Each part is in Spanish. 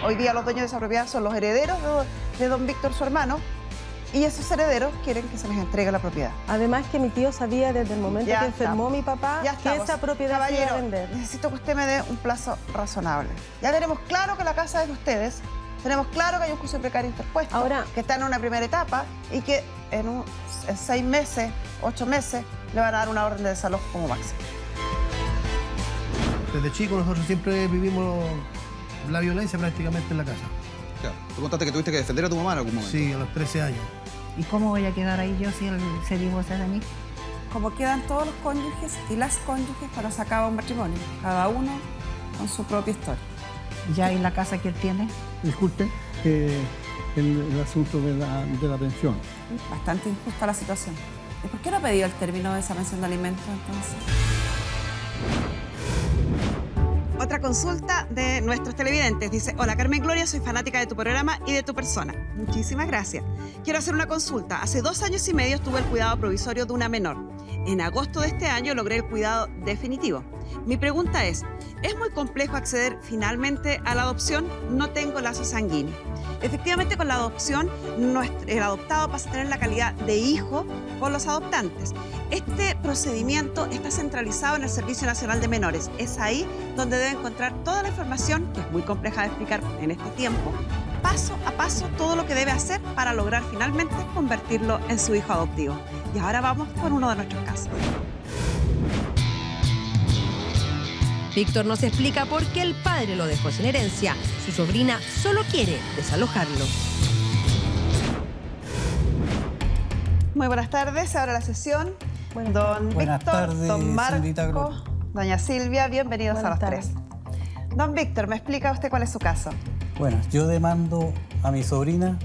Hoy día los dueños de esa propiedad son los herederos de don Víctor, su hermano, y esos herederos quieren que se les entregue la propiedad. Además que mi tío sabía desde el momento que enfermó mi papá que esa propiedad se iba a vender. Necesito que usted me dé un plazo razonable. Ya tenemos claro que la casa es de ustedes, tenemos claro que hay un juicio precario interpuesto, ahora, que está en una primera etapa y que en 6 meses, 8 meses, le van a dar una orden de desalojo como máximo. Desde chicos nosotros siempre vivimos la violencia prácticamente en la casa. Claro. Tú contaste que tuviste que defender a tu mamá en algún momento. Sí, a los 13 años. ¿Y cómo voy a quedar ahí yo si él se divorcia de mí? Como quedan todos los cónyuges y las cónyuges cuando se acaba un matrimonio, cada uno con su propia historia. Ya en la casa que él tiene. Disculpe, el asunto de la pensión. Bastante injusta la situación. ¿Y por qué no ha pedido el término de esa pensión de alimentos entonces? Otra consulta de nuestros televidentes. Dice, hola Carmen Gloria, soy fanática de tu programa y de tu persona. Muchísimas gracias. Quiero hacer una consulta. Hace 2 años y medio estuve el cuidado provisorio de una menor. En agosto de este año logré el cuidado definitivo. Mi pregunta es muy complejo acceder finalmente a la adopción? No tengo lazo sanguíneo. Efectivamente, con la adopción, el adoptado pasa a tener la calidad de hijo con los adoptantes. Este procedimiento está centralizado en el Servicio Nacional de Menores. Es ahí donde debe encontrar toda la información, que es muy compleja de explicar en este tiempo, paso a paso todo lo que debe hacer para lograr finalmente convertirlo en su hijo adoptivo. Y ahora vamos con uno de nuestros casos. Víctor nos explica por qué el padre lo dejó sin herencia. Su sobrina solo quiere desalojarlo. Muy buenas tardes, ahora la sesión. Don Buenas Víctor, tardes, don señorita Marco, Gloria. doña Silvia, bienvenidos a los tres. Don Víctor, ¿me explica usted cuál es su caso? Bueno, yo demando a mi sobrina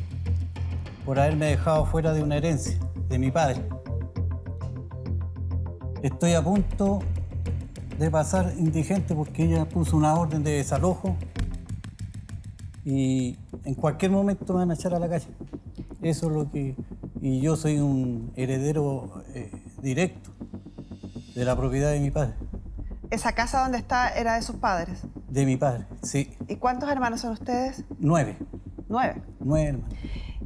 por haberme dejado fuera de una herencia de mi padre. Estoy a punto de pasar indigente porque ella puso una orden de desalojo y en cualquier momento me van a echar a la calle. Eso es lo que... Y yo soy un heredero directo de la propiedad de mi padre. ¿Esa casa donde está era de sus padres? De mi padre, sí. ¿Y cuántos hermanos son ustedes? 9. 9. 9 hermanos.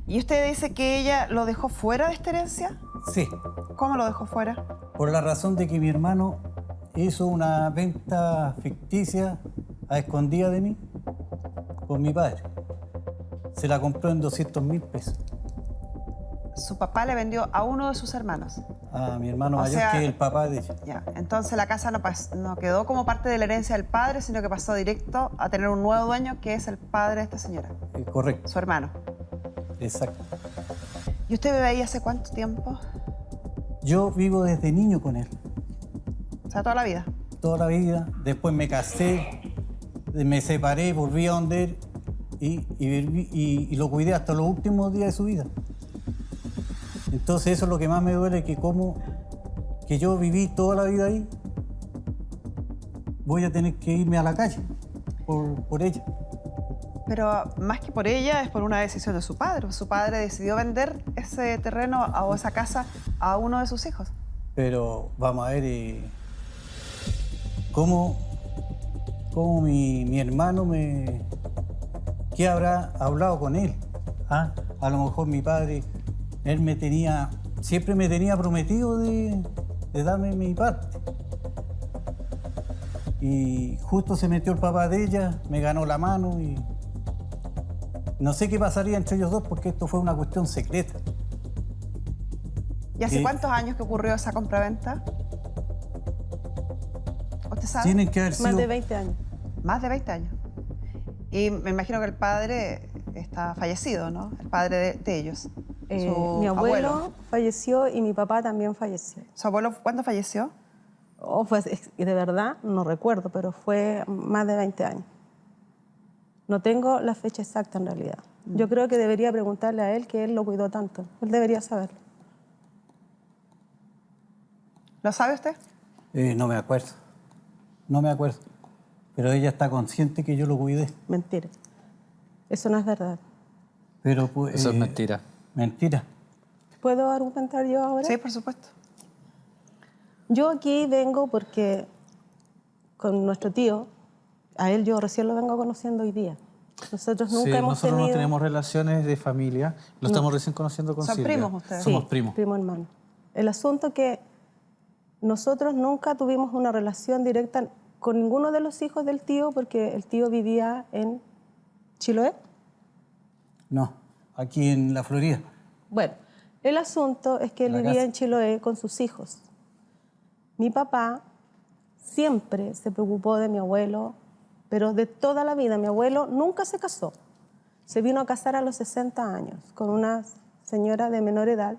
¿Y usted dice que ella lo dejó fuera de esta herencia? Sí. ¿Cómo lo dejó fuera? Por la razón de que mi hermano hizo una venta ficticia a escondida de mí con mi padre. Se la compró en 200.000 pesos. Su papá le vendió a uno de sus hermanos. A mi hermano mayor, que es el papá de ella. Ya, entonces la casa no quedó como parte de la herencia del padre, sino que pasó directo a tener un nuevo dueño, que es el padre de esta señora. Correcto. Su hermano. Exacto. ¿Y usted vive ahí hace cuánto tiempo? Yo vivo desde niño con él. O sea, toda la vida. Toda la vida. Después me casé, me separé, volví a donde él y lo cuidé hasta los últimos días de su vida. Entonces eso es lo que más me duele, que yo viví toda la vida ahí, voy a tener que irme a la calle por ella. Pero más que por ella, es por una decisión de su padre. Su padre decidió vender ese terreno o esa casa a uno de sus hijos. Pero vamos a ver cómo mi hermano ¿qué habrá hablado con él? ¿Ah? A lo mejor mi padre... Él siempre me tenía prometido de darme mi parte. Y justo se metió el papá de ella, me ganó la mano y no sé qué pasaría entre ellos dos porque esto fue una cuestión secreta. ¿Y hace cuántos años que ocurrió esa compraventa? ¿Usted sabe? Tienen que haber sido... Más de 20 años. Más de 20 años. Y me imagino que el padre está fallecido, ¿no? El padre de ellos. Mi abuelo falleció y mi papá también falleció. ¿Su abuelo cuándo falleció? De verdad, no recuerdo, pero fue más de 20 años. No tengo la fecha exacta en realidad. Yo creo que debería preguntarle a él, que él lo cuidó tanto. Él debería saberlo. ¿Lo sabe usted? No me acuerdo. No me acuerdo. Pero ella está consciente que yo lo cuidé. Mentira. Eso no es verdad. Pero pues... Eso es mentira. Mentira. ¿Puedo argumentar yo ahora? Sí, por supuesto. Yo aquí vengo porque con nuestro tío, a él yo recién lo vengo conociendo hoy día. Nosotros nunca Sí, hemos nosotros tenido... no tenemos relaciones de familia. Lo estamos recién conociendo con ¿Son Silvia. primos ustedes? Somos Sí, primos. primo hermano. El asunto que nosotros nunca tuvimos una relación directa con ninguno de los hijos del tío porque el tío vivía en Chiloé. No, aquí en la Florida. Bueno, el asunto es que él La vivía casa. en Chiloé con sus hijos. Mi papá siempre se preocupó de mi abuelo, pero de toda la vida. Mi abuelo nunca se casó. Se vino a casar a los 60 años con una señora de menor edad,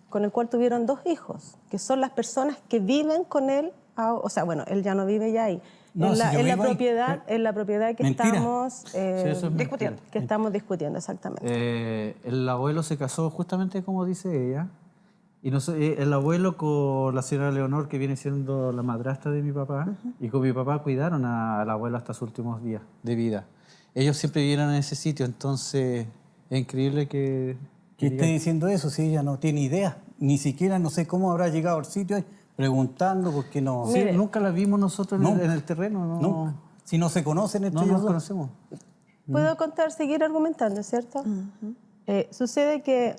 con el cual tuvieron 2 hijos, que son las personas que viven con él. O sea, bueno, él ya no vive ya ahí. No, en, si la, yo en, la vivo ahí. propiedad, en la propiedad que Mentira. estamos eso es discutiendo. que estamos discutiendo, exactamente. El abuelo se casó justamente como dice ella. Y el abuelo con la señora Leonor, que viene siendo la madrastra de mi papá, y con mi papá cuidaron al abuelo hasta sus últimos días de vida. Ellos siempre vivieron en ese sitio, entonces es increíble que... ¿Qué esté diciendo eso si ella no tiene idea? Ni siquiera no sé cómo habrá llegado al sitio ahí, preguntando porque no... Sí, Mire. nunca la vimos nosotros No. en el terreno. No, Nunca. Si no se conocen entre no ellos nos dos. conocemos. Puedo contar, seguir argumentando, ¿cierto? Sucede que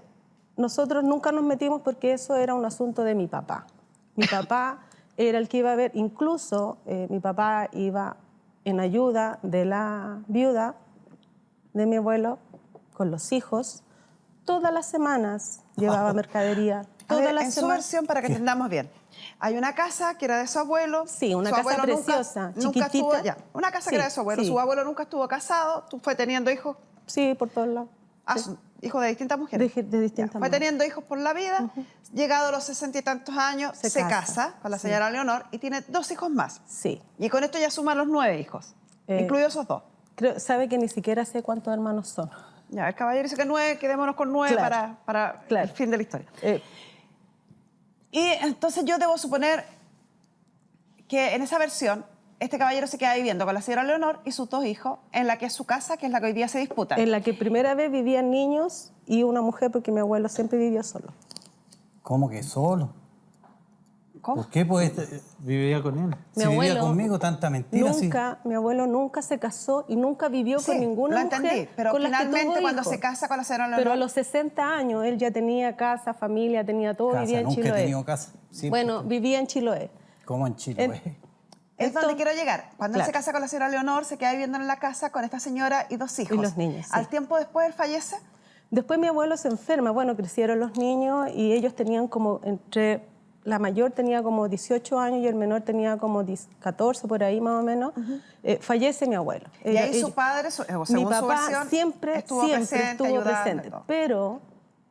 nosotros nunca nos metimos porque eso era un asunto de mi papá. Mi papá era el que iba a ver, incluso mi papá iba en ayuda de la viuda de mi abuelo con los hijos. Todas las semanas llevaba mercadería. A Todas ver, las en su semanas. versión, para que entendamos bien. Hay una casa que era de su abuelo. Sí, una su casa abuelo preciosa, nunca estuvo, chiquitita. ya, una casa Sí, que era de su abuelo. sí. Su abuelo nunca estuvo casado, tú fue teniendo hijos, Sí, por todos lados. hijos de distintas mujeres. De distintas Fue maneras. teniendo hijos por la vida. Llegado a los 60 y tantos años, Se se casa, casa con la sí. señora Leonor y tiene 2 hijos más. Sí. Y con esto ya suma los 9 hijos, Eh, incluidos esos 2. Sabe que ni siquiera sé cuántos hermanos son. Ya, el caballero dice que 9, quedémonos con 9 Claro, para claro. el fin de la historia. Eh, Y entonces yo debo suponer que en esa versión, este caballero se queda viviendo con la señora Leonor y sus 2 hijos, en la que es su casa, que es la que hoy día se disputa. En la que primera vez vivían niños y una mujer, porque mi abuelo siempre vivió solo. ¿Cómo que solo? ¿Cómo? ¿Por qué pues Vivía con él. si vivía conmigo tanta mentira? sí? Mi abuelo nunca se casó y nunca vivió Sí, con ninguna lo mujer entendí, pero con las que finalmente tuvo cuando hijos. se casa con la señora Leonor... Pero a los 60 años él ya tenía casa, familia, tenía todo, Casa, vivía en nunca he Chiloé. tenido casa. Siempre. Bueno, vivía en Chiloé. ¿Cómo en Chile? En- güey? Es Esto- donde quiero llegar. Cuando él Claro. se casa con la señora Leonor, se queda viviendo en la casa con esta señora y 2 hijos. Y los niños, sí. Al tiempo después él fallece. Después mi abuelo se enferma, bueno, crecieron los niños y ellos tenían como la mayor tenía como 18 años y el menor tenía como 14, por ahí más o menos. Fallece mi abuelo. Y ahí su padre, según mi su papá versión, siempre estuvo presente, ayudando y presente. todo. Pero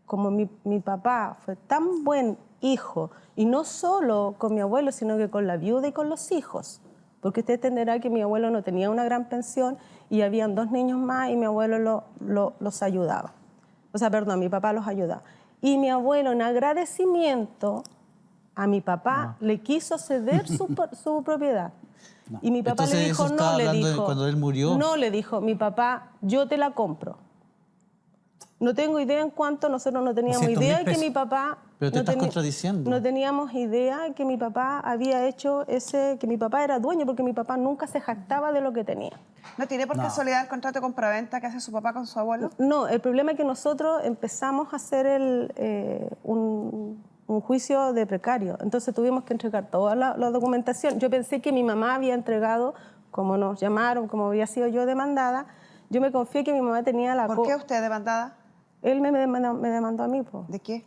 como mi papá fue tan buen hijo, y no solo con mi abuelo, sino que con la viuda y con los hijos, porque usted entenderá que mi abuelo no tenía una gran pensión y habían 2 niños más y mi abuelo los ayudaba. O sea, perdón, mi papá los ayudaba. Y mi abuelo, en agradecimiento a mi papá, le quiso ceder su propiedad. Y mi papá Entonces, le dijo, eso estaba no, le hablando de dijo. cuando él murió. No, le dijo, mi papá, yo te la compro. No tengo idea en cuánto, nosotros no teníamos 200.000 idea que pesos. mi papá... Pero te no estás contradiciendo. No teníamos idea que mi papá había hecho que mi papá era dueño, porque mi papá nunca se jactaba de lo que tenía. ¿No tiene por casualidad el contrato de compraventa que hace su papá con su abuelo? No, el problema es que nosotros empezamos a hacer un juicio de precario. Entonces tuvimos que entregar toda la documentación. Yo pensé que mi mamá había entregado, como nos llamaron, como había sido yo demandada. Yo me confié que mi mamá tenía la... ¿Por qué usted demandada? Él me demandó a mí, po, ¿De qué?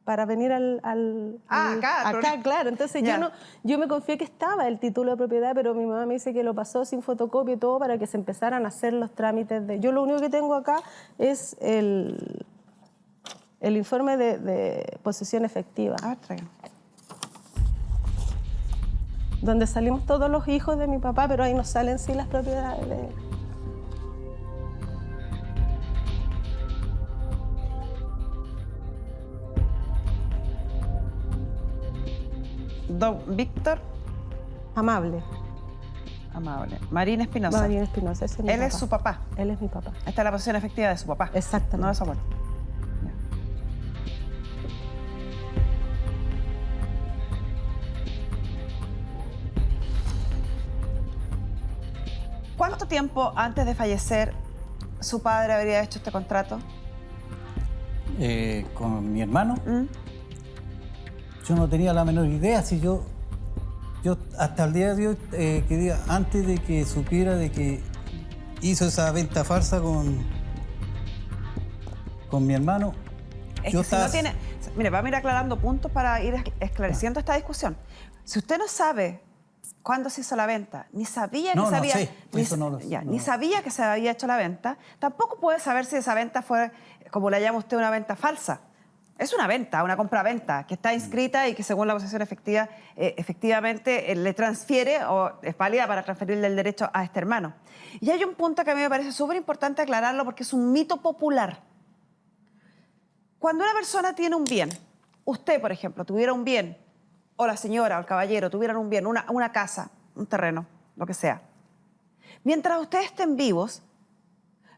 para venir acá, claro. Entonces Ya. yo me confié que estaba el título de propiedad, pero mi mamá me dice que lo pasó sin fotocopia y todo para que se empezaran a hacer los trámites de... Yo lo único que tengo acá es el informe de posesión efectiva, A ver, traigan. donde salimos todos los hijos de mi papá, pero ahí no salen sí las propiedades de... Don Víctor Amable. Amable. Marín Espinosa. María Espinosa, ese es mi Él papá. es su papá. Él es mi papá. Esta es la posición efectiva de su papá. Exactamente. No de su abuelo. ¿Cuánto tiempo antes de fallecer su padre habría hecho este contrato? Con mi hermano, yo no tenía la menor idea. Si yo hasta el día de hoy, antes de que supiera de que hizo esa venta farsa con mi hermano, Es yo que si no tiene... Mire, vamos a ir aclarando puntos para ir esclareciendo esta discusión. Si usted no sabe cuándo se hizo la venta, ni sabía que se había... ni sabía que se había hecho la venta, tampoco puede saber si esa venta fue, como le llama usted, una venta falsa. Es una venta, una compra-venta, que está inscrita y que según la posesión efectiva, efectivamente le transfiere o es válida para transferirle el derecho a este hermano. Y hay un punto que a mí me parece súper importante aclararlo porque es un mito popular. Cuando una persona tiene un bien, usted, por ejemplo, tuviera un bien, o la señora o el caballero tuvieran un bien, una casa, un terreno, lo que sea. Mientras ustedes estén vivos,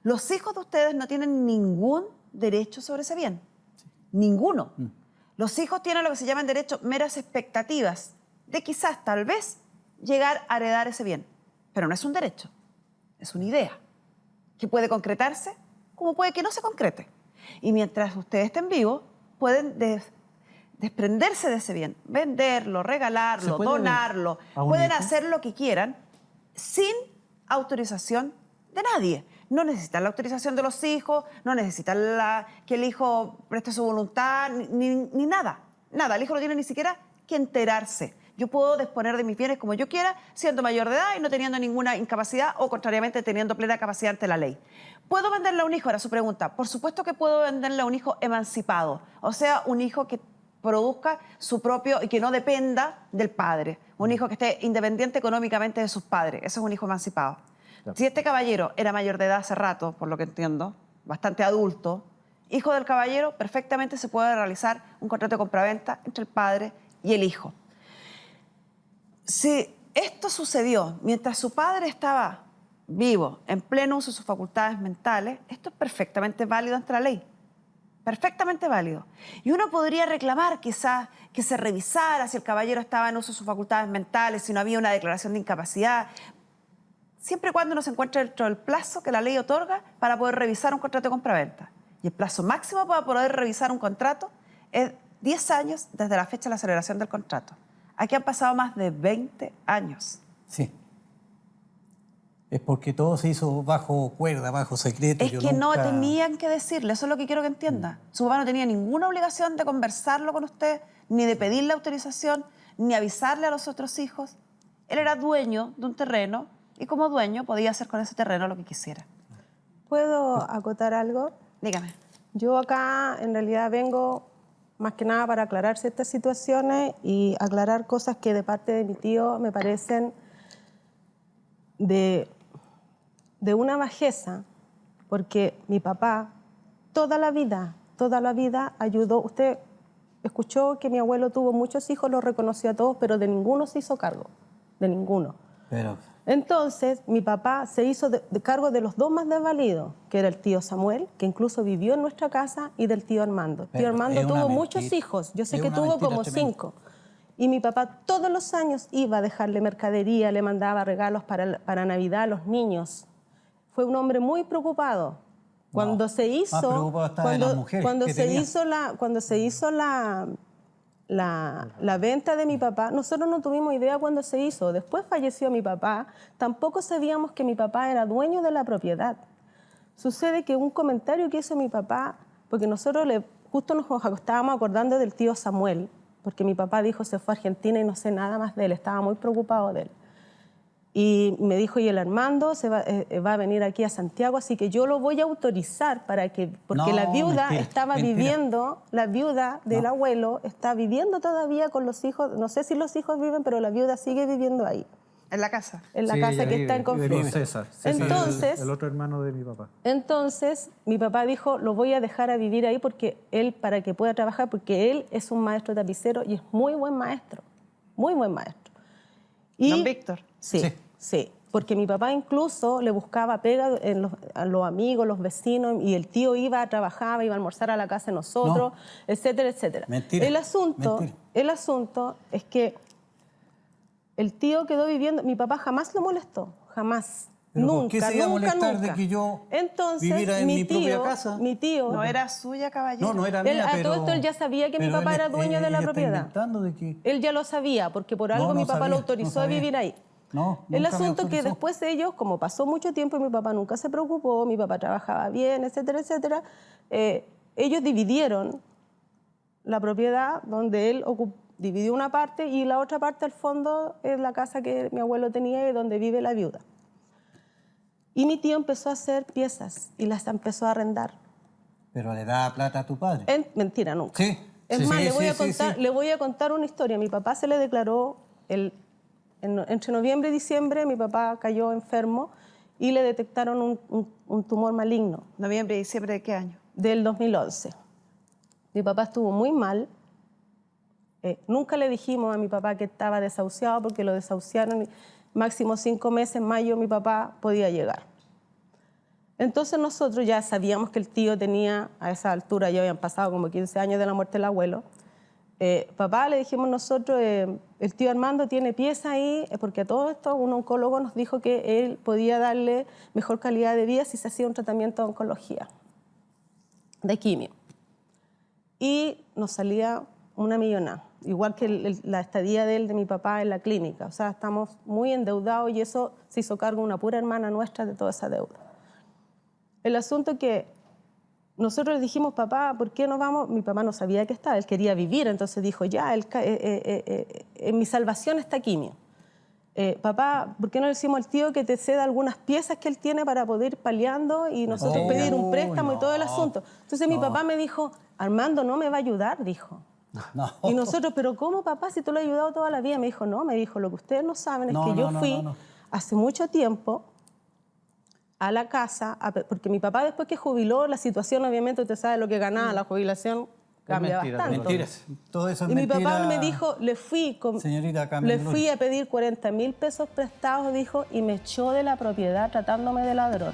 los hijos de ustedes no tienen ningún derecho sobre ese bien. Ninguno. Los hijos tienen lo que se llaman derechos meras expectativas de quizás, tal vez, llegar a heredar ese bien. Pero no es un derecho, es una idea que puede concretarse como puede que no se concrete. Y mientras ustedes estén vivos, pueden desprenderse de ese bien, venderlo, regalarlo, donarlo, pueden hacer lo que quieran sin autorización de nadie. No necesitan la autorización de los hijos, no necesitan que el hijo preste su voluntad, ni nada. Nada, el hijo no tiene ni siquiera que enterarse. Yo puedo disponer de mis bienes como yo quiera, siendo mayor de edad y no teniendo ninguna incapacidad o, contrariamente, teniendo plena capacidad ante la ley. ¿Puedo venderle a un hijo? Era su pregunta. Por supuesto que puedo venderle a un hijo emancipado, o sea, un hijo que produzca su propio y que no dependa del padre. Un hijo que esté independiente económicamente de sus padres. Ese es un hijo emancipado. Si este caballero era mayor de edad hace rato, por lo que entiendo, bastante adulto, hijo del caballero, perfectamente se puede realizar un contrato de compraventa entre el padre y el hijo. Si esto sucedió mientras su padre estaba vivo, en pleno uso de sus facultades mentales, esto es perfectamente válido ante la ley. Perfectamente válido. Y uno podría reclamar quizás que se revisara si el caballero estaba en uso de sus facultades mentales, si no había una declaración de incapacidad, siempre y cuando no se encuentre dentro del plazo que la ley otorga para poder revisar un contrato de compraventa. Y el plazo máximo para poder revisar un contrato es 10 años desde la fecha de la celebración del contrato. Aquí han pasado más de 20 años. Sí. Es porque todo se hizo bajo cuerda, bajo secreto. Es que no tenían que decirle, eso es lo que quiero que entienda. Su papá no tenía ninguna obligación de conversarlo con usted, ni de pedirle autorización, ni avisarle a los otros hijos. Él era dueño de un terreno y como dueño podía hacer con ese terreno lo que quisiera. ¿Puedo acotar algo? Dígame. Yo acá en realidad vengo más que nada para aclarar ciertas situaciones y aclarar cosas que de parte de mi tío me parecen de una bajeza, porque mi papá toda la vida ayudó. Usted escuchó que mi abuelo tuvo muchos hijos, los reconoció a todos, pero de ninguno se hizo cargo, de ninguno. Entonces, mi papá se hizo de cargo de los dos más desvalidos, que era el tío Samuel, que incluso vivió en nuestra casa, y del tío Armando. El tío Armando tuvo muchos hijos, yo sé que tuvo como 5. Y mi papá todos los años iba a dejarle mercadería, le mandaba regalos para Navidad a los niños. Fue un hombre muy preocupado. Cuando se hizo, cuando se hizo la venta de mi papá, nosotros no tuvimos idea cuándo se hizo. Después falleció mi papá, tampoco sabíamos que mi papá era dueño de la propiedad. Sucede que un comentario que hizo mi papá, porque nosotros justo nos estábamos acordando del tío Samuel, porque mi papá dijo se fue a Argentina y no sé nada más de él, estaba muy preocupado de él. Y me dijo, y el Armando va a venir aquí a Santiago, así que yo lo voy a autorizar para que... Porque la viuda estaba viviendo, la viuda del abuelo está viviendo todavía con los hijos, no sé si los hijos viven, pero la viuda sigue viviendo ahí. ¿En la casa? En la casa que está en conflicto. César, entonces, el otro hermano de mi papá. Entonces, mi papá dijo, lo voy a dejar a vivir ahí porque él, para que pueda trabajar, porque él es un maestro tapicero y es muy buen maestro. Muy buen maestro. Y, ¿Don Víctor? Sí, porque mi papá incluso le buscaba pega a los amigos, los vecinos, y el tío iba, trabajaba, iba a almorzar a la casa de nosotros, etcétera, etcétera. Mentira. El asunto es que el tío quedó viviendo, mi papá jamás lo molestó, jamás. ¿Pero por nunca, qué se iba a nunca, molestar nunca. de que yo Entonces, viviera en mi propia casa? Mi tío, No era suya, caballero. No era él, mía, a pero... todo esto él ya sabía que mi pero papá él- era dueño de la ella está propiedad. inventando de que... Él ya lo sabía, porque por algo No, no mi papá sabía, lo no autorizó a sabía. vivir ahí. No, El nunca me asunto que autorizó. después ellos, como pasó mucho tiempo y mi papá nunca se preocupó, mi papá trabajaba bien, etcétera, etcétera, ellos dividieron la propiedad donde él dividió una parte y la otra parte al fondo es la casa que mi abuelo tenía y donde vive la viuda. Y mi tío empezó a hacer piezas y las empezó a arrendar. Pero le da plata a tu padre. Mentira, nunca. Sí. Es sí, más, sí, le sí. voy a contar una historia. Mi papá se le declaró, entre noviembre y diciembre, mi papá cayó enfermo y le detectaron un tumor maligno. ¿Noviembre y diciembre de qué año? Del 2011. Mi papá estuvo muy mal. Nunca le dijimos a mi papá que estaba desahuciado porque lo desahuciaron y máximo 5 meses, en mayo mi papá podía llegar. Entonces nosotros ya sabíamos que el tío tenía, a esa altura ya habían pasado como 15 años de la muerte del abuelo. Papá, le dijimos nosotros, el tío Armando tiene pieza ahí, porque a todo esto un oncólogo nos dijo que él podía darle mejor calidad de vida si se hacía un tratamiento de oncología, de quimio. Y nos salía una millonada, igual que la estadía de mi papá en la clínica. O sea, estamos muy endeudados y eso se hizo cargo una pura hermana nuestra de toda esa deuda. El asunto es que nosotros le dijimos, papá, ¿por qué no vamos? Mi papá no sabía que estaba, él quería vivir, entonces dijo, ya, en mi salvación está quimio. Papá, ¿por qué no le decimos al tío que te ceda algunas piezas que él tiene para poder ir paliando y nosotros pedir un préstamo y todo el asunto? Entonces mi papá me dijo, Armando no me va a ayudar, dijo. No. Y nosotros, pero ¿cómo, papá, si tú lo has ayudado toda la vida? Me dijo, no, lo que ustedes no saben es que yo fui hace mucho tiempo a la casa, porque mi papá después que jubiló, la situación obviamente, usted sabe lo que ganaba la jubilación, cambia bastante. Mentiras. Todo eso es Y mi mentira. papá me dijo, Señorita Carmen le fui a pedir 40.000 pesos prestados, dijo, y me echó de la propiedad tratándome de ladrón.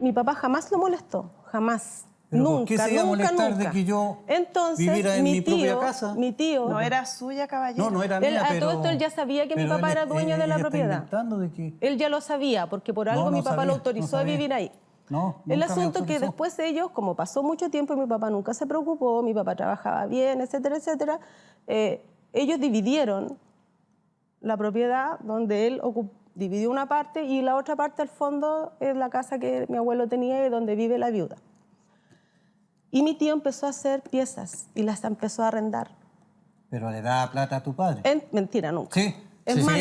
Mi papá jamás lo molestó, jamás. ¿Pero nunca, por qué se iba a molestar nunca. de que yo Entonces, viviera en mi propia casa? Mi tío, No era suya, caballero. No era él, mía, a pero... todo esto él ya sabía que mi pero papá él- era dueño de la ella está propiedad. inventando de que... Él ya lo sabía, porque por algo No mi papá sabía, lo autorizó no a sabía. vivir ahí. No, El nunca me asunto que autorizó. después ellos, como pasó mucho tiempo y mi papá nunca se preocupó, mi papá trabajaba bien, etcétera, etcétera, ellos dividieron la propiedad donde él dividió una parte y la otra parte al fondo es la casa que mi abuelo tenía y donde vive la viuda. Y mi tío empezó a hacer piezas y las empezó a arrendar. Pero le da plata a tu padre. Mentira, nunca. Sí. Es sí, más, sí,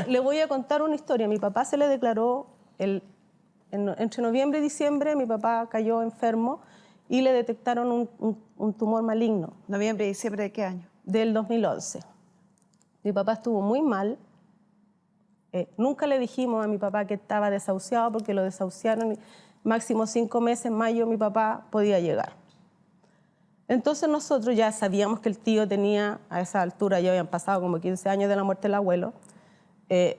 le voy a contar una historia. Mi papá se le declaró, entre noviembre y diciembre, mi papá cayó enfermo y le detectaron un tumor maligno. ¿Noviembre y diciembre de qué año? Del 2011. Mi papá estuvo muy mal. Nunca le dijimos a mi papá que estaba desahuciado porque lo desahuciaron y máximo 5 meses, en mayo mi papá podía llegar. Entonces nosotros ya sabíamos que el tío tenía, a esa altura ya habían pasado como 15 años de la muerte del abuelo.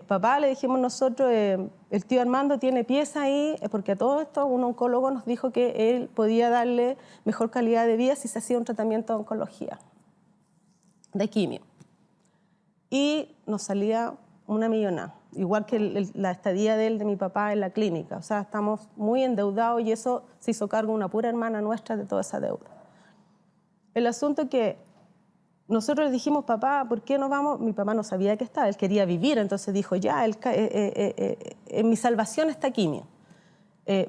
Papá, le dijimos nosotros, el tío Armando tiene pieza ahí, porque a todo esto un oncólogo nos dijo que él podía darle mejor calidad de vida si se hacía un tratamiento de oncología, de quimio. Y nos salía una millonada, igual que la estadía de mi papá en la clínica. O sea, estamos muy endeudados y eso se hizo cargo una pura hermana nuestra de toda esa deuda. El asunto es que nosotros le dijimos, papá, ¿por qué no vamos? Mi papá no sabía que estaba, él quería vivir, entonces dijo, ya, en mi salvación está quimio.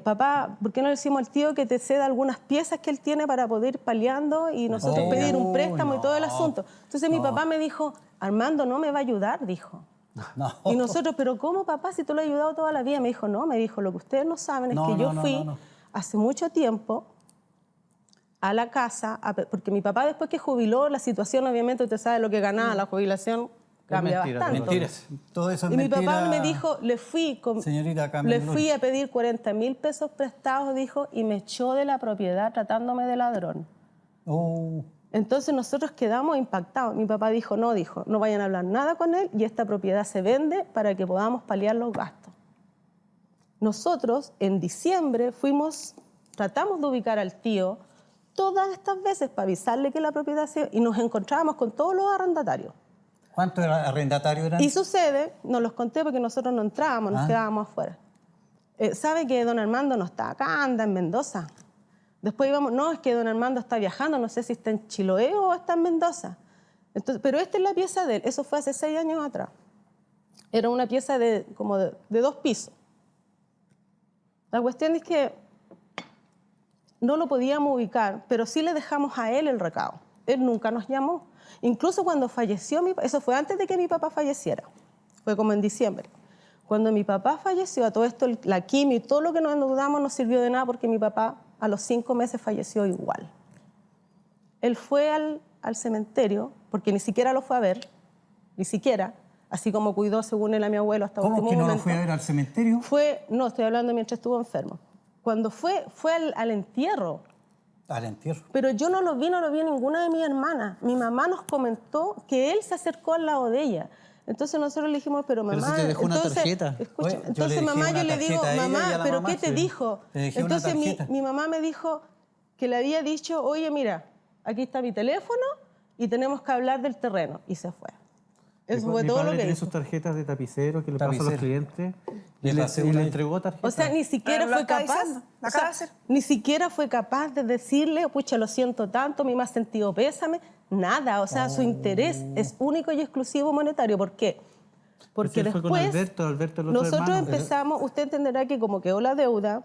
Papá, ¿por qué no le decimos al tío que te ceda algunas piezas que él tiene para poder ir paliando y nosotros pedir un préstamo y todo el asunto? Entonces mi papá me dijo, Armando no me va a ayudar, dijo. No. Y nosotros, pero ¿cómo, papá, si tú lo has ayudado toda la vida? Me dijo, lo que ustedes no saben es que yo fui hace mucho tiempo a la casa, porque mi papá después que jubiló, la situación obviamente, usted sabe lo que ganaba la jubilación, cambia bastante. Mentiras. Todo eso es Y mi mentira. papá me dijo, Señorita Carmen, le fui a pedir 40.000 pesos prestados, dijo, y me echó de la propiedad tratándome de ladrón. Entonces nosotros quedamos impactados. Mi papá dijo, no vayan a hablar nada con él y esta propiedad se vende para que podamos paliar los gastos. Nosotros en diciembre tratamos de ubicar al tío todas estas veces para avisarle que la propiedad y nos encontrábamos con todos los arrendatarios. ¿Cuántos arrendatarios eran? Y sucede, no los conté porque nosotros no entrábamos, nos quedábamos afuera. ¿Sabe que don Armando no está acá, anda en Mendoza? Después íbamos, no, es que don Armando está viajando, no sé si está en Chiloé o está en Mendoza. Entonces, pero esta es la pieza de él, eso fue hace 6 años atrás. Era una pieza como de 2 pisos. La cuestión es que no lo podíamos ubicar, pero sí le dejamos a él el recado. Él nunca nos llamó. Incluso cuando falleció, eso fue antes de que mi papá falleciera, fue como en diciembre. Cuando mi papá falleció, a todo esto, la quimio y todo lo que nos endeudamos no sirvió de nada porque mi papá a los 5 meses falleció igual. Él fue al cementerio, porque ni siquiera lo fue a ver, ni siquiera, así como cuidó, según él, a mi abuelo hasta último momento. ¿Cómo que no lo fue a ver al cementerio? No, estoy hablando mientras estuvo enfermo. Cuando fue al entierro. Al entierro. Pero yo no lo vi ninguna de mis hermanas. Mi mamá nos comentó que él se acercó al lado de ella. Entonces nosotros le dijimos, pero mamá... Pero si te dejó una tarjeta. Escucha, entonces mamá, yo le digo, mamá, ¿pero qué te dijo? Entonces mi mamá me dijo que le había dicho, oye, mira, aquí está mi teléfono y tenemos que hablar del terreno. Y se fue. Eso fue todo lo que tiene dijo. sus tarjetas de tapicero que le pasa a los clientes y le entregó tarjetas. O sea, ni siquiera fue capaz. Ni siquiera fue capaz de decirle, pucha, lo siento tanto, mi más sentido pésame. Nada, o sea, su interés es único y exclusivo monetario. ¿Por qué? Porque después después Alberto, el otro nosotros hermano. empezamos, usted entenderá que como quedó la deuda,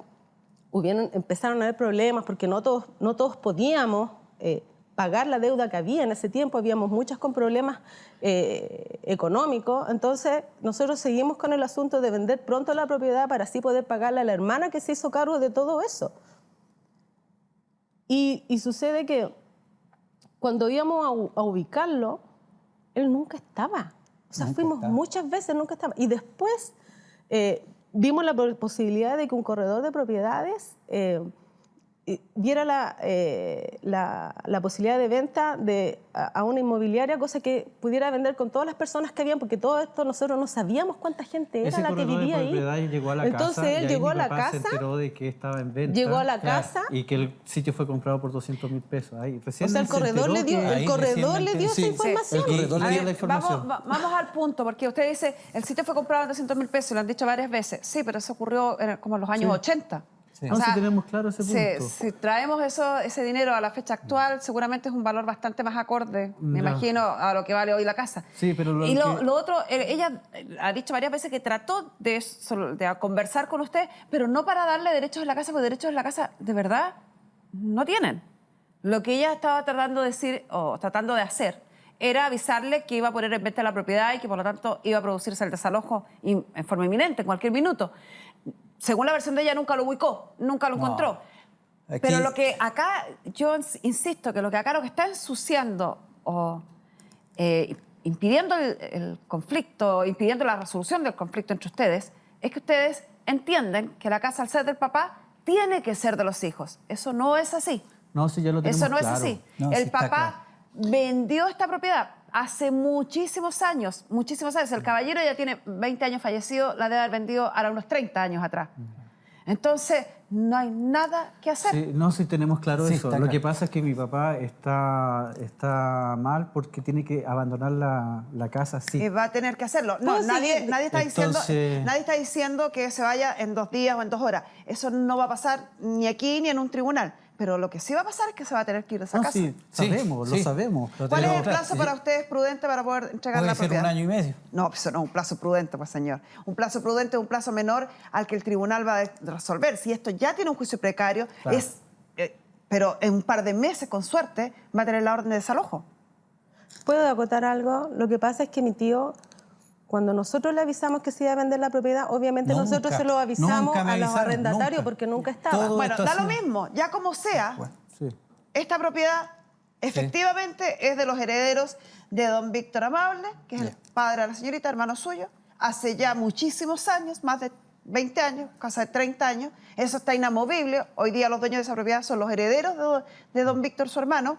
empezaron a haber problemas porque no todos podíamos pagar la deuda que había en ese tiempo, habíamos muchas con problemas económicos, entonces nosotros seguimos con el asunto de vender pronto la propiedad para así poder pagarle a la hermana que se hizo cargo de todo eso. Y sucede que cuando íbamos a ubicarlo, él nunca estaba. O sea, fuimos muchas veces, nunca estaba. Y después vimos la posibilidad de que un corredor de propiedades diera la posibilidad de venta a una inmobiliaria, cosa que pudiera vender con todas las personas que habían, porque todo esto nosotros no sabíamos cuánta gente era la que vivía ahí. Llegó a la Entonces casa, él llegó a la casa, se enteró de que estaba en venta. llegó a la casa y que el sitio fue comprado por 200.000 pesos. Ahí, recién o sea, el corredor le dio esa información. El corredor le dio la información. Vamos al punto, porque usted dice, el sitio fue comprado en 200.000 pesos, lo han dicho varias veces. Sí, pero eso ocurrió como en los años 80. Sí. O sea, si tenemos claro ese punto. Si traemos ese dinero a la fecha actual, seguramente es un valor bastante más acorde, me imagino, a lo que vale hoy la casa. Sí, pero lo otro, ella ha dicho varias veces que trató de conversar con usted, pero no para darle derechos en la casa, porque derechos en la casa, de verdad, no tienen. Lo que ella estaba tratando de decir, o tratando de hacer, era avisarle que iba a poner en venta la propiedad y que, por lo tanto, iba a producirse el desalojo en forma inminente, en cualquier minuto. Según la versión de ella, nunca lo ubicó, nunca lo encontró. Aquí... Pero lo que acá, yo insisto, que lo que está ensuciando o impidiendo el conflicto, impidiendo la resolución del conflicto entre ustedes, es que ustedes entienden que la casa, al ser del papá, tiene que ser de los hijos. Eso no es así. No, sí, ya lo tenemos claro. Eso no claro. es así. No, el sí papá vendió esta propiedad hace muchísimos años, muchísimos años. El caballero ya tiene 20 años fallecido, la debe haber vendido ahora unos 30 años atrás. Entonces, no hay nada que hacer. Sí, no, sí tenemos claro eso. Lo claro. que pasa es que mi papá está mal porque tiene que abandonar la casa, sí. Va a tener que hacerlo. No, nadie está diciendo que se vaya en 2 días o en 2 horas. Eso no va a pasar ni aquí ni en un tribunal. Pero lo que sí va a pasar es que se va a tener que ir de esa casa. Sí, lo sabemos. ¿Cuál es el plazo para ustedes prudente para poder entregar la propiedad? Puede ser 1 año y medio. No, eso no es un plazo prudente, pues señor. Un plazo prudente es un plazo menor al que el tribunal va a resolver. Si esto ya tiene un juicio precario, claro. Pero en un par de meses, con suerte, va a tener la orden de desalojo. ¿Puedo acotar algo? Lo que pasa es que mi tío, cuando nosotros le avisamos que se iba a vender la propiedad, obviamente nosotros se lo avisamos a los arrendatarios porque nunca estaba. Bueno, da lo mismo, ya como sea, esta propiedad efectivamente es de los herederos de don Víctor Amable, que es el padre de la señorita, hermano suyo, hace ya muchísimos años, más de 20 años, casi de 30 años. Eso está inamovible. Hoy día los dueños de esa propiedad son los herederos de don Víctor, su hermano.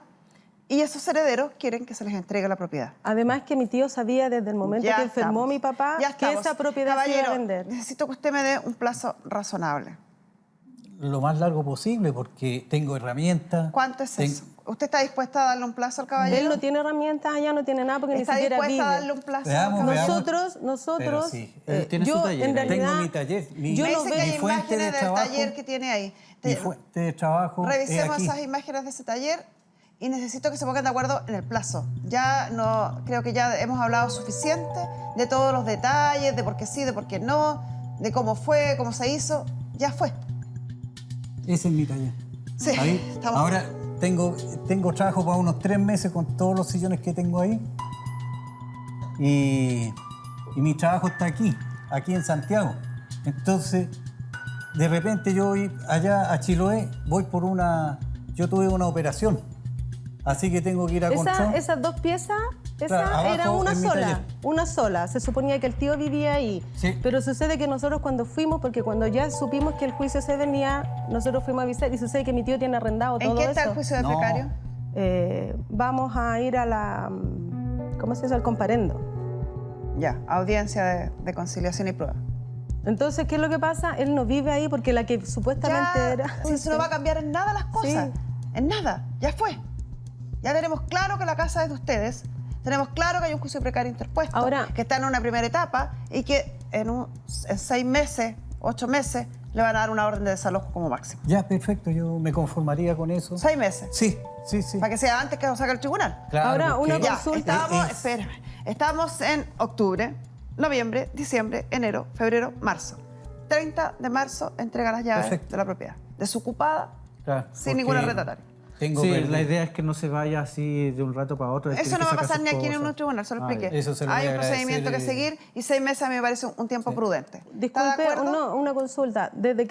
Y esos herederos quieren que se les entregue la propiedad. Además que mi tío sabía desde el momento que enfermó mi papá que esa propiedad se iba a vender. Necesito que usted me dé un plazo razonable. Lo más largo posible porque tengo herramientas. ¿Cuánto es eso? ¿Usted está dispuesta a darle un plazo al caballero? Él no tiene herramientas allá, no tiene nada porque ni ¿Está siquiera vive. dispuesta a darle un plazo al Veamos, caballero? Nosotros, Pero sí, él tiene yo su taller en ahí. realidad, Tengo mi taller, yo Me no dice que veo. hay fuente imágenes de del trabajo, taller que tiene ahí. Mi fuente de trabajo es Revisemos aquí. esas imágenes de ese taller y necesito que se pongan de acuerdo en el plazo. Ya no, creo que ya hemos hablado suficiente de todos los detalles, de por qué sí, de por qué no, de cómo fue, cómo se hizo. Ya fue. Ese es mi taller. Sí, Ahí. estamos- Ahora tengo trabajo para unos 3 meses con todos los sillones que tengo ahí. Y mi trabajo está aquí en Santiago. Entonces, de repente yo voy allá a Chiloé, yo tuve una operación. Así que tengo que ir a Control. Esas dos piezas, Claro, era abajo una en mi sola, taller. una sola. Se suponía que el tío vivía ahí. Sí. Pero sucede que nosotros cuando fuimos, porque cuando ya supimos que el juicio se venía, nosotros fuimos a avisar y sucede que mi tío tiene arrendado todo ¿En eso. qué está el juicio de No. precario? Vamos a ir a la, ¿cómo se dice? Al comparendo. Ya, audiencia de conciliación y prueba. Entonces, ¿qué es lo que pasa? Él no vive ahí porque la que supuestamente Ya, era... si eso no va a cambiar en nada las cosas. Sí. En nada, ya fue. Ya tenemos claro que la casa es de ustedes. Tenemos claro que hay un juicio precario interpuesto, Ahora- que está en una primera etapa y que en 6 meses, 8 meses, le van a dar una orden de desalojo como máximo. Ya, perfecto, yo me conformaría con eso. 6 meses. Sí. Para que sea antes que lo saque el tribunal. Claro, Ahora, porque- una Ya, consulta. estamos en octubre, noviembre, diciembre, enero, febrero, marzo. 30 de marzo entrega las llaves Perfecto. de la propiedad. Desocupada, Claro, sin porque ninguna retataria. tengo Sí, perdido. la idea es que no se vaya así de un rato para otro. él Eso tiene no que va a sacar pasar sus ni aquí ni en cosas. un tribunal, se lo expliqué. ya. Eso se lo Hay voy un a procedimiento que agradecer, seguir y 6 meses a mí me parece un tiempo prudente. ¿Está de Disculpe, acuerdo? una consulta. Desde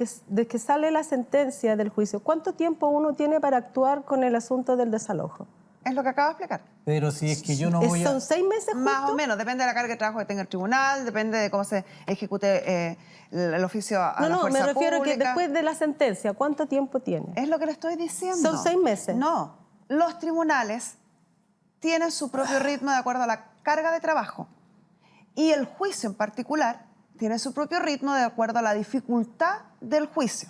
que sale la sentencia del juicio, ¿cuánto tiempo uno tiene para actuar con el asunto del desalojo? Es lo que acabo de explicar. Pero si es que yo no voy a... ¿Son 6 meses Más justo? o menos, depende de la carga de trabajo que tenga el tribunal, depende de cómo se ejecute el oficio a la No, fuerza me refiero pública. que después de la sentencia, ¿cuánto tiempo tiene? Es lo que le estoy diciendo. ¿Son 6 meses? No, los tribunales tienen su propio ritmo de acuerdo a la carga de trabajo. Y el juicio en particular tiene su propio ritmo de acuerdo a la dificultad del juicio.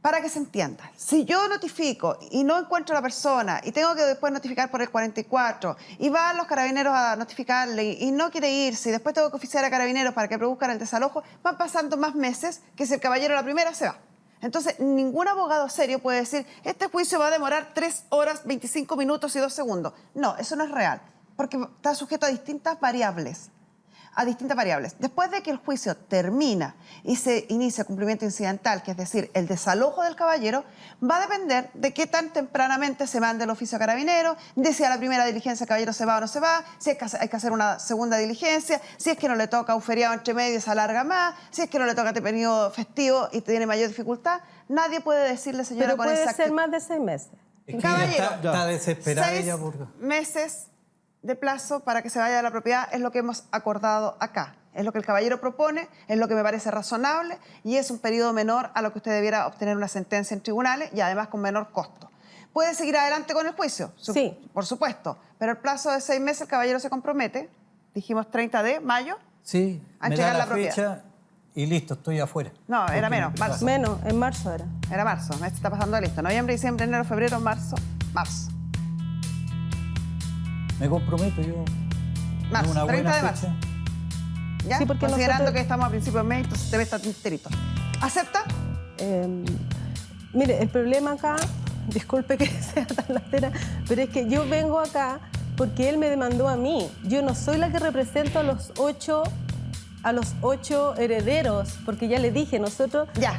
Para que se entienda, si yo notifico y no encuentro a la persona y tengo que después notificar por el 44 y van los carabineros a notificarle y no quiere irse y después tengo que oficiar a carabineros para que produzcan el desalojo, van pasando más meses que si el caballero a la primera se va. Entonces, ningún abogado serio puede decir, este juicio va a demorar 3 horas, 25 minutos y 2 segundos. No, eso no es real, porque está sujeto a distintas variables. Después de que el juicio termina y se inicia el cumplimiento incidental, que es decir, el desalojo del caballero, va a depender de qué tan tempranamente se mande el oficio a carabinero, de si a la primera diligencia el caballero se va o no se va, si hay que hacer una segunda diligencia, si es que no le toca un feriado entre medio y se alarga más, si es que no le toca periodo festivo y tiene mayor dificultad. Nadie puede decirle, señora, Pero con puede exactitud. ser más de 6 meses. Es que Caballero, ella está desesperada 6 ella por... meses de plazo para que se vaya de la propiedad es lo que hemos acordado acá. Es lo que el caballero propone, es lo que me parece razonable y es un periodo menor a lo que usted debiera obtener una sentencia en tribunales y además con menor costo. ¿Puede seguir adelante con el juicio? Sí. Por supuesto, pero el plazo de 6 meses el caballero se compromete, dijimos 30 de mayo. Sí, A me entregar da la la propiedad. fecha y listo, estoy afuera. No, era menos, marzo. Menos, en marzo era. Era marzo, me está pasando listo. Noviembre, diciembre, enero, febrero, marzo. Me comprometo yo. Marzo, Una 30 buena de marzo. fecha. ¿Ya? Sí, porque Considerando nosotros- que estamos a principios de mes, entonces te ves tan enterito. ¿Acepta? Mire, el problema acá, disculpe que sea tan latera, pero es que yo vengo acá porque él me demandó a mí. Yo no soy la que represento a los 8 herederos, porque ya le dije, nosotros... Ya.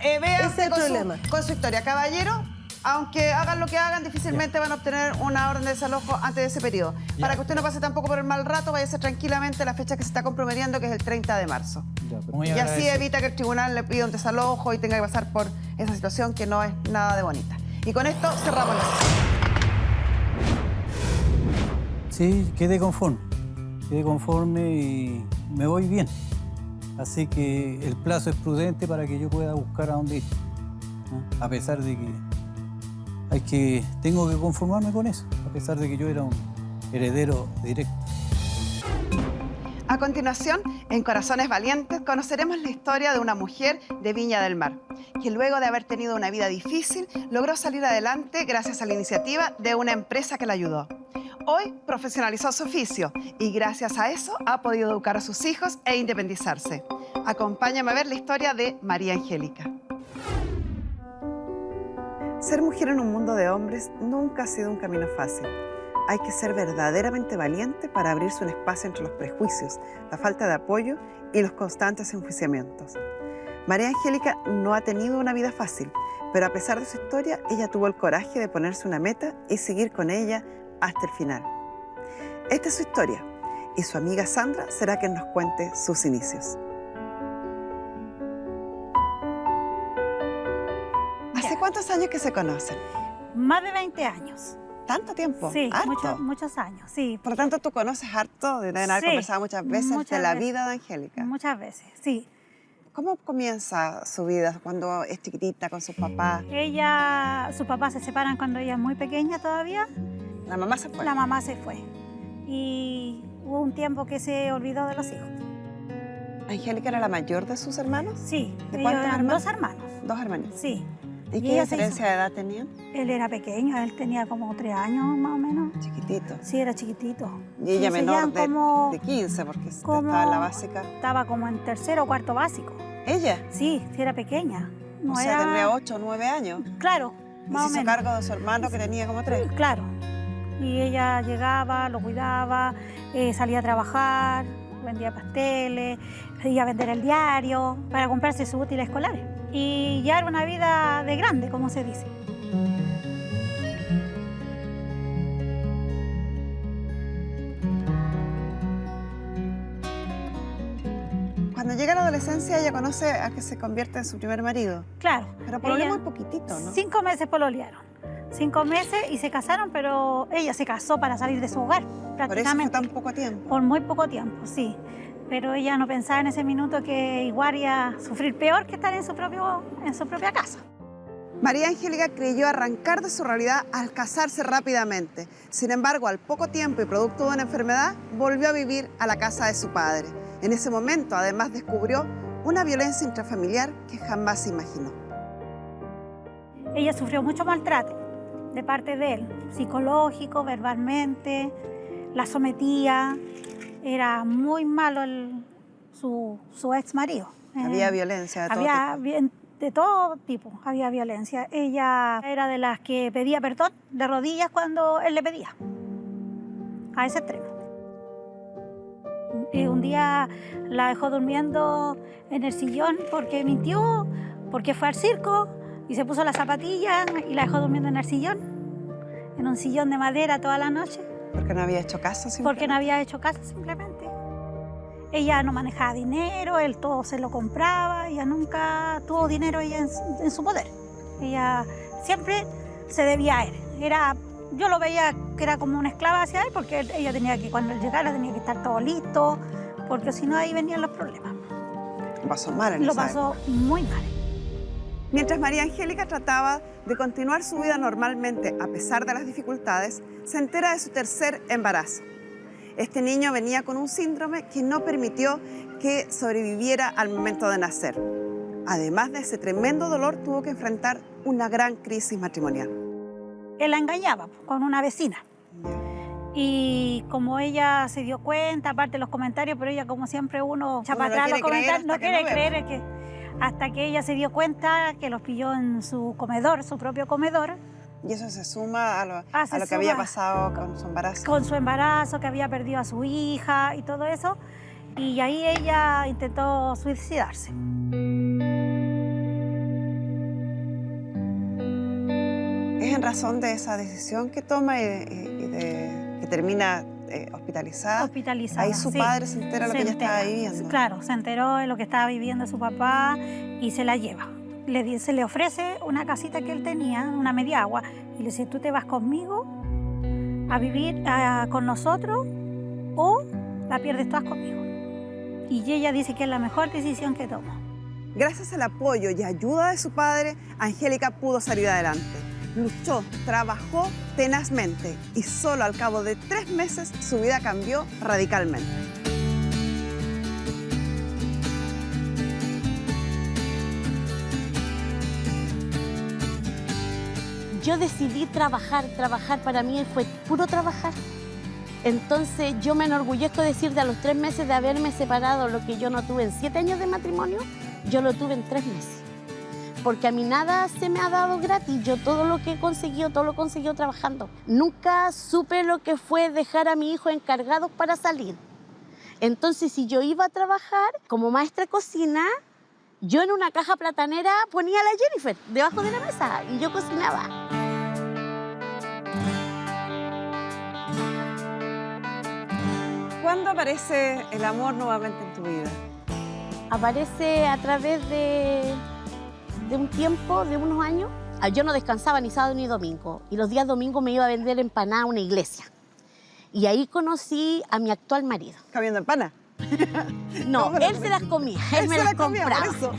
Véanse Ese es el con problema. Con su historia. Caballero, aunque hagan lo que hagan, difícilmente van a obtener una orden de desalojo antes de ese periodo. Para que usted no pase tampoco por el mal rato, váyase tranquilamente a la fecha que se está comprometiendo, que es el 30 de marzo. Muy Y así agradecido. evita que el tribunal le pida un desalojo y tenga que pasar por esa situación que no es nada de bonita. Y con esto cerramos la sesión. Sí, quedé conforme y me voy bien. Así que el plazo es prudente para que yo pueda buscar a dónde ir, ¿no? A pesar de que tengo que conformarme con eso, a pesar de que yo era un heredero directo. A continuación, en Corazones Valientes, conoceremos la historia de una mujer de Viña del Mar, que luego de haber tenido una vida difícil, logró salir adelante gracias a la iniciativa de una empresa que la ayudó. Hoy profesionalizó su oficio y gracias a eso ha podido educar a sus hijos e independizarse. Acompáñame a ver la historia de María Angélica. Ser mujer en un mundo de hombres nunca ha sido un camino fácil. Hay que ser verdaderamente valiente para abrirse un espacio entre los prejuicios, la falta de apoyo y los constantes enjuiciamientos. María Angélica no ha tenido una vida fácil, pero a pesar de su historia, ella tuvo el coraje de ponerse una meta y seguir con ella hasta el final. Esta es su historia y su amiga Sandra será quien nos cuente sus inicios. ¿Hace cuántos años que se conocen? Más de 20 años. ¿Tanto tiempo? Sí, ¿Harto? muchos años, sí. Por lo tanto, tú conoces harto, de haber conversado muchas veces de la vida de Angélica. Muchas veces, sí. ¿Cómo comienza su vida cuando es chiquitita con sus papás? Sus papás se separan cuando ella es muy pequeña todavía. ¿La mamá se fue? La mamá se fue. Y hubo un tiempo que se olvidó de los hijos. ¿Angélica era la mayor de sus hermanos? Sí. ¿De cuántos hermanos? 2 hermanos. 2 hermanos. Sí. ¿Y qué diferencia de edad tenían? Él era pequeño, él tenía como 3 años más o menos. Chiquitito. Sí, era chiquitito. Y ella Sí, menor como, de 15, porque estaba en la básica. Estaba como en 3º o 4º básico. ¿Ella? Sí, sí era pequeña. No o sea, era... tendría 8 o 9 años. Claro, más o y se hizo menos. cargo de su hermano que tenía como 3. Claro. Y ella llegaba, lo cuidaba, salía a trabajar, vendía pasteles, iba a vender el diario para comprarse sus útiles escolares. Y ya era una vida de grande, como se dice. Cuando llega la adolescencia, ella conoce a que se convierte en su primer marido. Claro. Pero pololeó muy poquitito, ¿no? 5 meses pololearon. 5 meses y se casaron, pero ella se casó para salir de su hogar, prácticamente. Por eso fue tan poco tiempo. Por muy poco tiempo, sí. Pero ella no pensaba en ese minuto que igual iba a sufrir peor que estar en su propia casa. María Angélica creyó arrancar de su realidad al casarse rápidamente. Sin embargo, al poco tiempo y producto de una enfermedad, volvió a vivir a la casa de su padre. En ese momento, además, descubrió una violencia intrafamiliar que jamás se imaginó. Ella sufrió mucho maltrato de parte de él, psicológico, verbalmente, la sometía. Era muy malo su ex marido. Había violencia de todo tipo. De todo tipo había violencia. Ella era de las que pedía perdón de rodillas cuando él le pedía. A ese extremo. Y un día la dejó durmiendo en el sillón porque mintió, porque fue al circo y se puso las zapatillas y la dejó durmiendo en el sillón, en un sillón de madera toda la noche. Porque no había hecho caso simplemente. Porque no había hecho caso simplemente. Ella no manejaba dinero, él todo se lo compraba, ella nunca tuvo dinero ella en su poder. Ella siempre se debía a él. Yo lo veía que era como una esclava hacia él porque ella tenía que, cuando él llegara, tenía que estar todo listo, porque si no ahí venían los problemas. Lo pasó mal en esa época. Lo pasó muy mal. Mientras María Angélica trataba de continuar su vida normalmente a pesar de las dificultades, se entera de su 3er embarazo. Este niño venía con un síndrome que no permitió que sobreviviera al momento de nacer. Además de ese tremendo dolor, tuvo que enfrentar una gran crisis matrimonial. Él la engañaba con una vecina. Y como ella se dio cuenta, aparte de los comentarios, pero ella como siempre uno echa para atrás los comentarios, no quiere creer que hasta que ella se dio cuenta que los pilló en su comedor, su propio comedor. Y eso se suma a lo que había pasado con su embarazo. Con su embarazo, que había perdido a su hija y todo eso. Y ahí ella intentó suicidarse. Es en razón de esa decisión que toma que termina hospitalizada. Ahí su padre se entera de lo que ella estaba viviendo. Claro, se enteró de lo que estaba viviendo su papá y se la lleva. Se le ofrece una casita que él tenía, una media agua, y le dice, tú te vas conmigo a vivir con nosotros o la pierdes todas conmigo. Y ella dice que es la mejor decisión que tomó. Gracias al apoyo y ayuda de su padre, Angélica pudo salir adelante. Luchó, trabajó tenazmente y solo al cabo de 3 meses su vida cambió radicalmente. yo decidí trabajar para mí fue puro trabajar. Entonces yo me enorgullezco de decir de a los 3 meses de haberme separado, lo que yo no tuve en 7 años de matrimonio, yo lo tuve en 3 meses. Porque a mí nada se me ha dado gratis, yo todo lo que he conseguido, todo lo he conseguido trabajando. Nunca supe lo que fue dejar a mi hijo encargados para salir. Entonces si yo iba a trabajar como maestra de cocina, yo en una caja platanera ponía a la Jennifer debajo de la mesa y yo cocinaba. ¿Cuándo aparece el amor nuevamente en tu vida? Aparece a través de un tiempo, de unos años. Yo no descansaba ni sábado ni domingo y los días domingos me iba a vender empanadas a una iglesia. Y ahí conocí a mi actual marido. ¿Comiendo empanadas? No, él se las comía, él me las compraba. Por eso.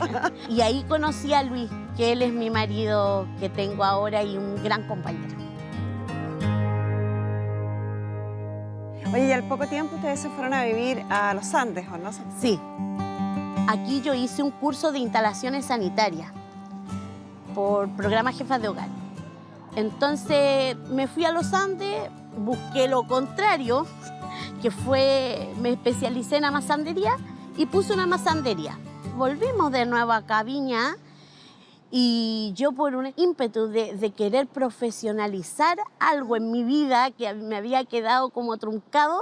Y ahí conocí a Luis, que él es mi marido que tengo ahora y un gran compañero. Oye, y al poco tiempo ustedes se fueron a vivir a los Andes, ¿o no? Sí. Aquí yo hice un curso de instalaciones sanitarias por programa Jefas de Hogar. Entonces me fui a los Andes, busqué lo contrario, que fue, me especialicé en amasandería y puse una amasandería. Volvimos de nuevo acá a Viña y yo por un ímpetu de querer profesionalizar algo en mi vida que me había quedado como truncado,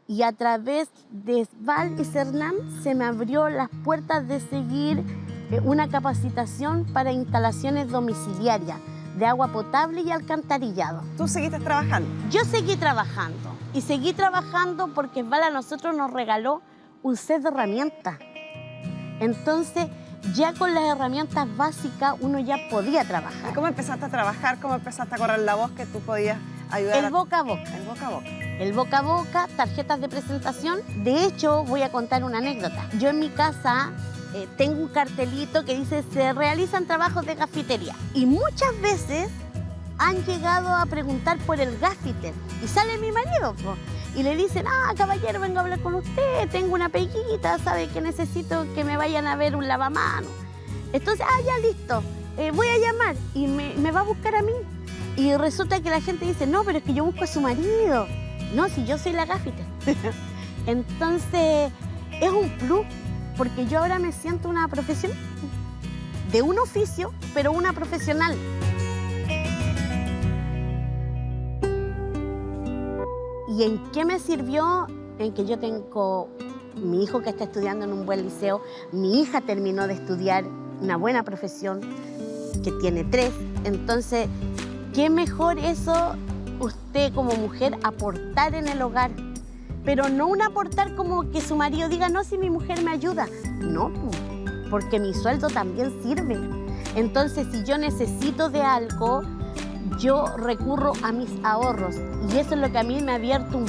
y a través de Val y Cernam se me abrió las puertas de seguir una capacitación para instalaciones domiciliarias de agua potable y alcantarillado. ¿Tú seguiste trabajando? Yo seguí trabajando y seguí trabajando porque Val a nosotros nos regaló un set de herramientas. Entonces, ya con las herramientas básicas uno ya podía trabajar. ¿Y cómo empezaste a trabajar? ¿Cómo empezaste a correr la voz que tú podías ayudar? El boca a boca. El boca a boca. El boca a boca, tarjetas de presentación. De hecho, voy a contar una anécdota. Yo en mi casa tengo un cartelito que dice se realizan trabajos de gafitería. Y muchas veces han llegado a preguntar por el gaffiter. Y sale mi marido, po, y le dicen, caballero, vengo a hablar con usted, tengo una peguita, sabe que necesito que me vayan a ver un lavamanos. Entonces, ya listo, voy a llamar y me va a buscar a mí. Y resulta que la gente dice, no, pero es que yo busco a su marido. No, si yo soy la gaffiter. Entonces, es un plus, porque yo ahora me siento una profesional, de un oficio, pero una profesional. ¿Y en qué me sirvió? En que yo tengo mi hijo que está estudiando en un buen liceo, mi hija terminó de estudiar una buena profesión, que tiene 3. Entonces, ¿qué mejor eso usted como mujer aportar en el hogar? Pero no un aportar como que su marido diga, no, si mi mujer me ayuda. No, porque mi sueldo también sirve. Entonces, si yo necesito de algo, yo recurro a mis ahorros. Y eso es lo que a mí me ha abierto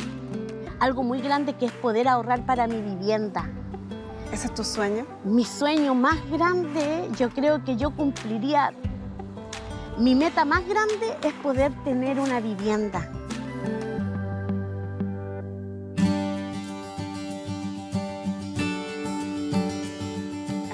algo muy grande, que es poder ahorrar para mi vivienda. ¿Ese es tu sueño? Mi sueño más grande, yo creo que yo cumpliría. Mi meta más grande es poder tener una vivienda.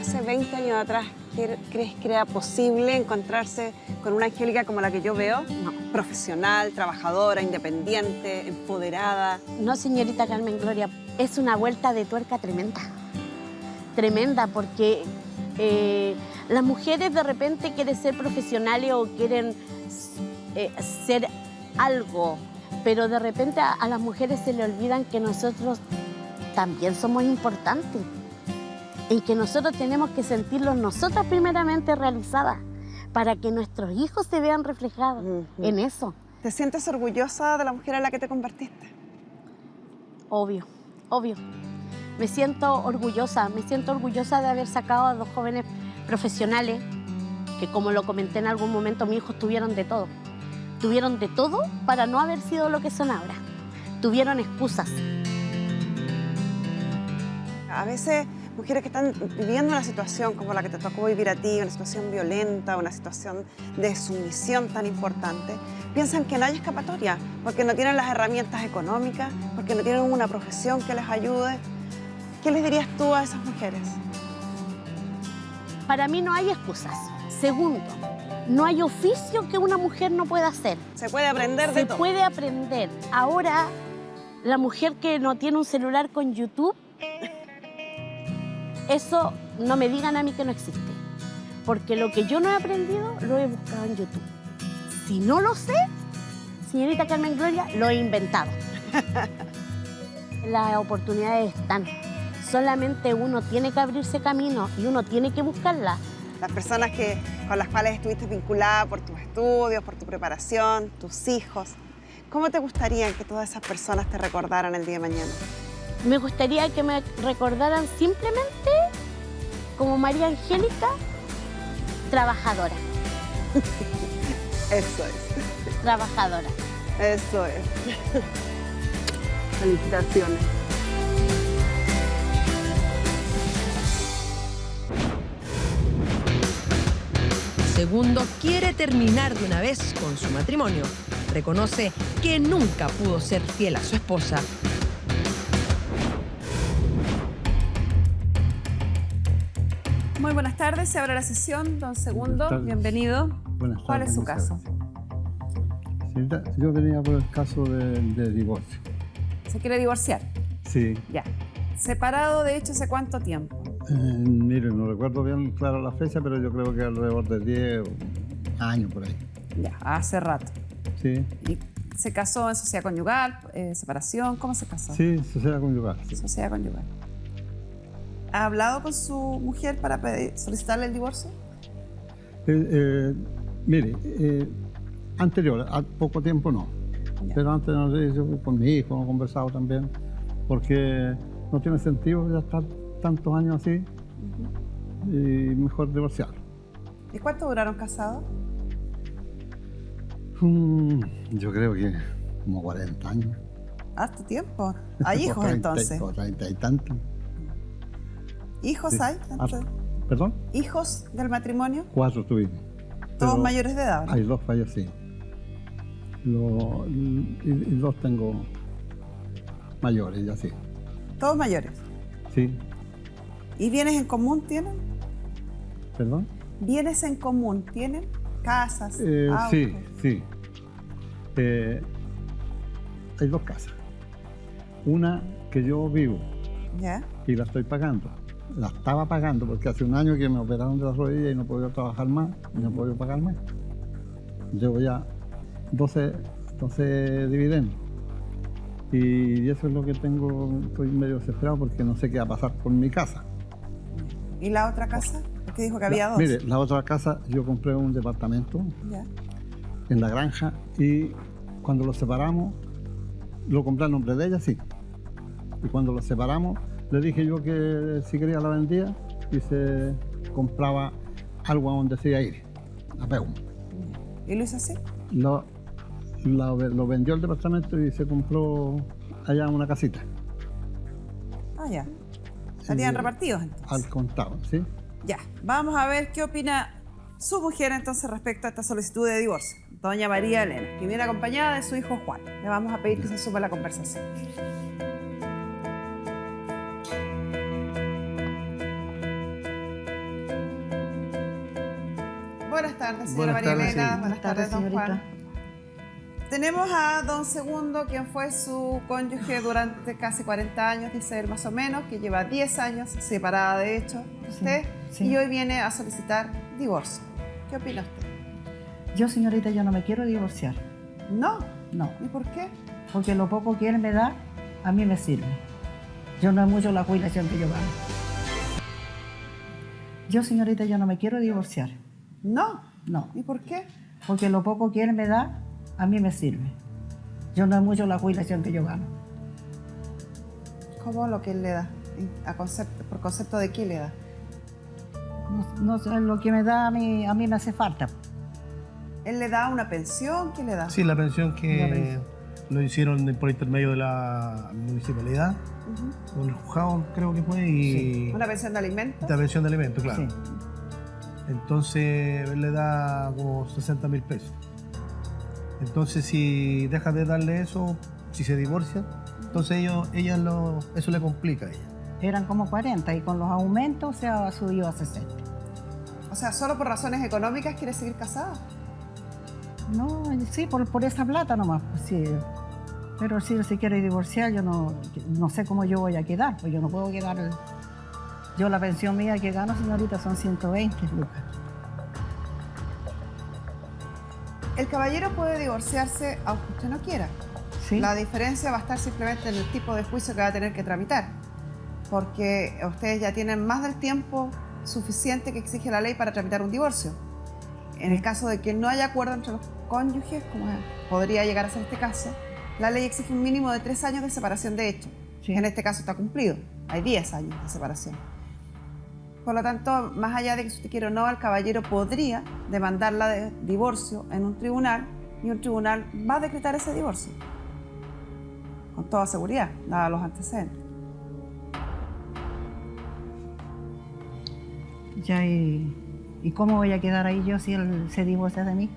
Hace 20 años atrás, ¿crees que era posible encontrarse con una Angélica como la que yo veo? No. Profesional, trabajadora, independiente, empoderada. No, señorita Carmen Gloria, es una vuelta de tuerca tremenda. Tremenda, porque las mujeres de repente quieren ser profesionales o quieren ser algo, pero de repente a las mujeres se le olvidan que nosotros también somos importantes, en que nosotros tenemos que sentirlos nosotras primeramente realizadas para que nuestros hijos se vean reflejados en eso. ¿Te sientes orgullosa de la mujer en la que te convertiste? Obvio, obvio. Me siento orgullosa de haber sacado a 2 jóvenes profesionales que, como lo comenté en algún momento, mis hijos tuvieron de todo. Tuvieron de todo para no haber sido lo que son ahora. Tuvieron excusas. A veces, mujeres que están viviendo una situación como la que te tocó vivir a ti, una situación violenta, una situación de sumisión tan importante, piensan que no hay escapatoria, porque no tienen las herramientas económicas, porque no tienen una profesión que les ayude. ¿Qué les dirías tú a esas mujeres? Para mí no hay excusas. Segundo, no hay oficio que una mujer no pueda hacer. Se puede aprender de todo. Se puede aprender. Ahora, la mujer que no tiene un celular con YouTube, eso no me digan a mí que no existe. Porque lo que yo no he aprendido, lo he buscado en YouTube. Si no lo sé, señorita Carmen Gloria, lo he inventado. Las oportunidades están. Solamente uno tiene que abrirse camino y uno tiene que buscarlas. Las personas con las cuales estuviste vinculada por tus estudios, por tu preparación, tus hijos, ¿cómo te gustaría que todas esas personas te recordaran el día de mañana? Me gustaría que me recordaran simplemente como María Angélica, trabajadora. Eso es. Trabajadora. Eso es. Felicitaciones. Segundo quiere terminar de una vez con su matrimonio. Reconoce que nunca pudo ser fiel a su esposa. Muy buenas tardes, se abre la sesión. Don Segundo, bienvenido. Buenas tardes. ¿Cuál es su caso? Señorita, yo venía por el caso de divorcio. ¿Se quiere divorciar? Sí. Ya. ¿Separado, de hecho, hace cuánto tiempo? Mire, no recuerdo bien claro la fecha, pero yo creo que alrededor de 10 años por ahí. Ya, hace rato. Sí. ¿Y se casó en sociedad conyugal, separación? ¿Cómo se casó? Sí, sociedad conyugal. Sí. Sociedad conyugal. ¿Ha hablado con su mujer para solicitarle el divorcio? Mire, anterior, a poco tiempo no. Ya. Pero antes, no sé, yo con mi hijo he conversado también, porque no tiene sentido ya estar tantos años así y mejor divorciarlo. ¿Y cuánto duraron casados? Yo creo que como 40 años. ¿Harto tiempo? ¿Hay hijos 30, entonces? 30 y tantos. ¿Hijos sí. hay? ¿Perdón? ¿Hijos del matrimonio? 4 tuvimos. ¿Todos mayores de edad? ¿No? Hay 2 fallecidos. Y 2 tengo mayores, ya sí. ¿Todos mayores? Sí. ¿Y bienes en común tienen? ¿Perdón? ¿Bienes en común tienen? ¿Casas? Autos? Sí, sí. Hay 2 casas. Una que yo vivo. ¿Ya? Y la estoy pagando. La estaba pagando porque hace un año que me operaron de la rodilla y no podía trabajar más y no podía pagar más. Llevo ya 12 dividendos. Y eso es lo que tengo, estoy medio desesperado porque no sé qué va a pasar con mi casa. ¿Y la otra casa? Porque dijo que había 2. Mire, la otra casa yo compré un departamento en la granja y cuando lo separamos, lo compré a nombre de ella, sí. Y cuando lo separamos, le dije yo que si quería la vendía y se compraba algo a donde se iba a ir, a Peum. ¿Y lo hizo así? Lo vendió el departamento y se compró allá una casita. Ah, ya. Estarían repartidos entonces. Al contado, ¿sí? Ya. Vamos a ver qué opina su mujer entonces respecto a esta solicitud de divorcio. Doña María Elena, que viene acompañada de su hijo Juan. Le vamos a pedir que se suba a la conversación. Buenas tardes, señora María Elena. Sí. Buenas tardes, don señorita. Juan. Tenemos a don Segundo, quien fue su cónyuge durante casi 40 años, dice él más o menos, que lleva 10 años separada de hecho usted, y hoy viene a solicitar divorcio. ¿Qué opina usted? Yo, señorita, yo no me quiero divorciar. ¿No? No. ¿Y por qué? Porque lo poco que él me da, a mí me sirve. Yo no es mucho la jubilación que yo gano. Yo, señorita, yo no me quiero divorciar. ¿No? No. ¿Y por qué? Porque lo poco que él me da, a mí me sirve. Yo no es mucho la jubilación que yo gano. ¿Cómo lo que él le da? ¿Por concepto de qué le da? No sé, lo que me da a mí me hace falta. ¿Él le da una pensión? ¿Qué le da? Sí, la pensión que lo hicieron por intermedio de la municipalidad, con el juzgado creo que fue, y... ¿Una pensión de alimentos? La pensión de alimentos, claro. Sí. Entonces él le da como 60.000 pesos. Entonces si deja de darle eso, si se divorcia, entonces eso le complica a ella. Eran como 40 y con los aumentos se ha subido a 60. O sea, ¿solo por razones económicas quiere seguir casada? No, sí, por esa plata nomás, pues sí. Pero si se quiere divorciar, yo no sé cómo yo voy a quedar, pues yo no puedo quedar. Yo la pensión mía que gano, señorita, son 120 lucas. El caballero puede divorciarse aunque usted no quiera. Sí. La diferencia va a estar simplemente en el tipo de juicio que va a tener que tramitar, porque ustedes ya tienen más del tiempo suficiente que exige la ley para tramitar un divorcio. En el caso de que no haya acuerdo entre los cónyuges, como podría llegar a ser este caso, la ley exige un mínimo de 3 años de separación de hecho. Sí. En este caso está cumplido, hay 10 años de separación. Por lo tanto, más allá de que usted quiera o no, el caballero podría demandarla de divorcio en un tribunal y un tribunal va a decretar ese divorcio. Con toda seguridad, dados los antecedentes. Ya, ¿y cómo voy a quedar ahí yo si él se divorcia de mí?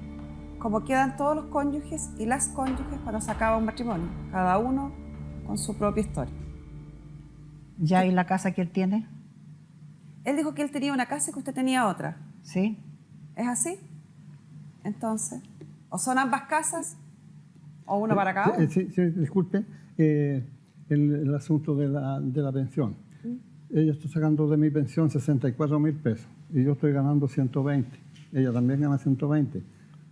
Como quedan todos los cónyuges y las cónyuges cuando se acaba un matrimonio, cada uno con su propia historia. Ya, ¿y la casa que él tiene? Él dijo que él tenía una casa y que usted tenía otra. Sí. ¿Es así? Entonces, ¿o son ambas casas o una para cada uno? Sí, disculpe, el asunto de la pensión. Ella está sacando de mi pensión 64.000 pesos y yo estoy ganando 120. Ella también gana 120.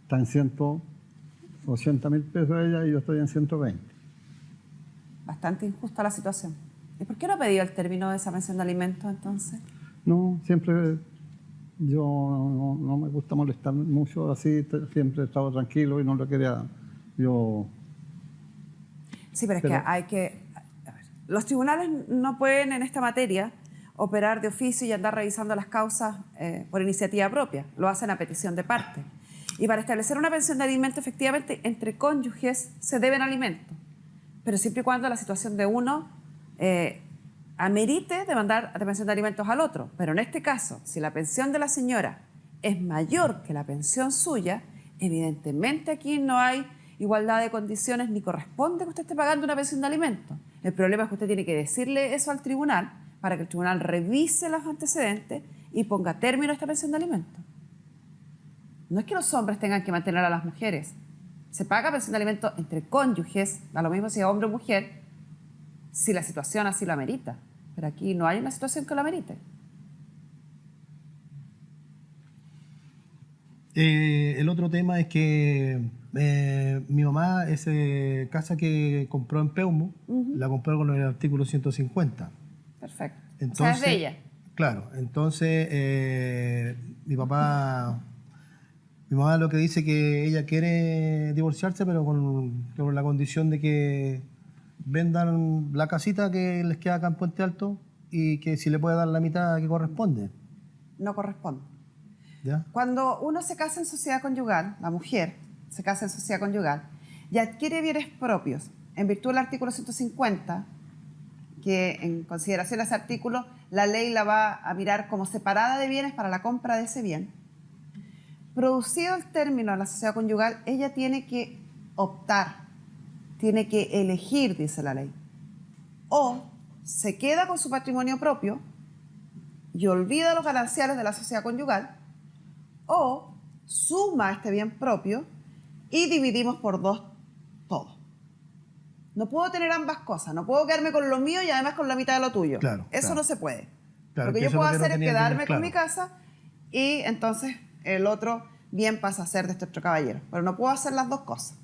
Está en 180.000 pesos ella y yo estoy en 120. Bastante injusta la situación. ¿Y por qué no ha pedido el término de esa pensión de alimentos entonces? No, siempre yo no me gusta molestar mucho así, siempre he estado tranquilo y no lo quería yo. Sí, pero es que hay que... a ver, los tribunales no pueden en esta materia operar de oficio y andar revisando las causas por iniciativa propia. Lo hacen a petición de parte. Y para establecer una pensión de alimento, efectivamente, entre cónyuges se deben alimentos. Pero siempre y cuando la situación de uno amerite demandar de pensión de alimentos al otro. Pero en este caso, si la pensión de la señora es mayor que la pensión suya, evidentemente aquí no hay igualdad de condiciones ni corresponde que usted esté pagando una pensión de alimentos. El problema es que usted tiene que decirle eso al tribunal para que el tribunal revise los antecedentes y ponga término a esta pensión de alimentos. No es que los hombres tengan que mantener a las mujeres. Se paga pensión de alimentos entre cónyuges, da lo mismo si es hombre o mujer, si la situación así lo amerita. Pero aquí no hay una situación que lo amerite. El otro tema es que mi mamá, esa casa que compró en Peumo, la compró con el artículo 150. Perfecto. Entonces, o sea, es de ella. Claro, entonces mi mamá lo que dice que ella quiere divorciarse, pero con la condición de que vendan la casita que les queda acá en Puente Alto y que si le puede dar la mitad que corresponde. No corresponde. ¿Ya? Cuando uno se casa en sociedad conyugal, la mujer se casa en sociedad conyugal y adquiere bienes propios en virtud del artículo 150, que en consideración a ese artículo, la ley la va a mirar como separada de bienes para la compra de ese bien. Producido el término de la sociedad conyugal, ella tiene que optar, tiene que elegir, dice la ley. O se queda con su patrimonio propio y olvida los gananciales de la sociedad conyugal, o suma este bien propio y dividimos por 2 todo. No puedo tener ambas cosas, no puedo quedarme con lo mío y además con la mitad de lo tuyo. Claro, eso claro. no se puede. Claro, lo que que yo eso puedo es lo que hacer no es tenía quedarme bien con claro. mi casa y entonces el otro bien pasa a ser de este otro caballero. Pero no puedo hacer las dos cosas.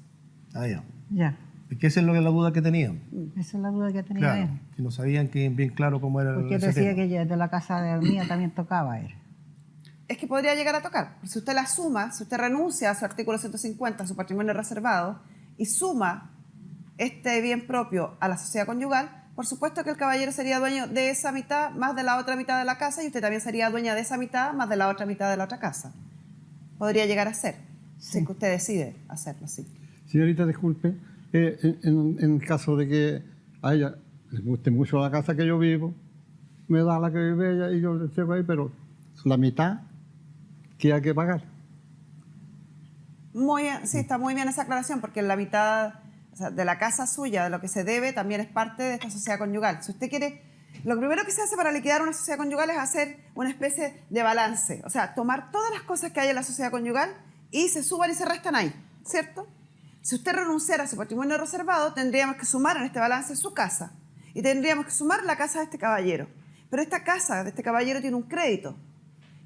Ah, ya. Ya, Es que esa es la duda que tenían. esa es la duda que tenía Claro, él. que no sabían bien claro cómo era Porque él ese decía tema. que ella de la casa de mía también tocaba a él. Es que podría llegar a tocar. Si usted la suma, si usted renuncia a su artículo 150, a su patrimonio reservado, y suma este bien propio a la sociedad conyugal, por supuesto que el caballero sería dueño de esa mitad más de la otra mitad de la casa y usted también sería dueña de esa mitad más de la otra mitad de la otra casa. Podría llegar a ser, si es que usted decide hacerlo así. Señorita, disculpe, en el caso de que a ella le guste mucho la casa que yo vivo, me da la que vive ella y yo le llevo ahí, pero la mitad que hay que pagar. Muy bien, sí, está muy bien esa aclaración, porque la mitad, o sea, de la casa suya, de lo que se debe, también es parte de esta sociedad conyugal. Si usted quiere Lo primero que se hace para liquidar una sociedad conyugal es hacer una especie de balance. O sea, tomar todas las cosas que hay en la sociedad conyugal y se suban y se restan ahí, ¿cierto? Si usted renunciara a su patrimonio reservado, tendríamos que sumar en este balance su casa. Y tendríamos que sumar la casa de este caballero. Pero esta casa de este caballero tiene un crédito.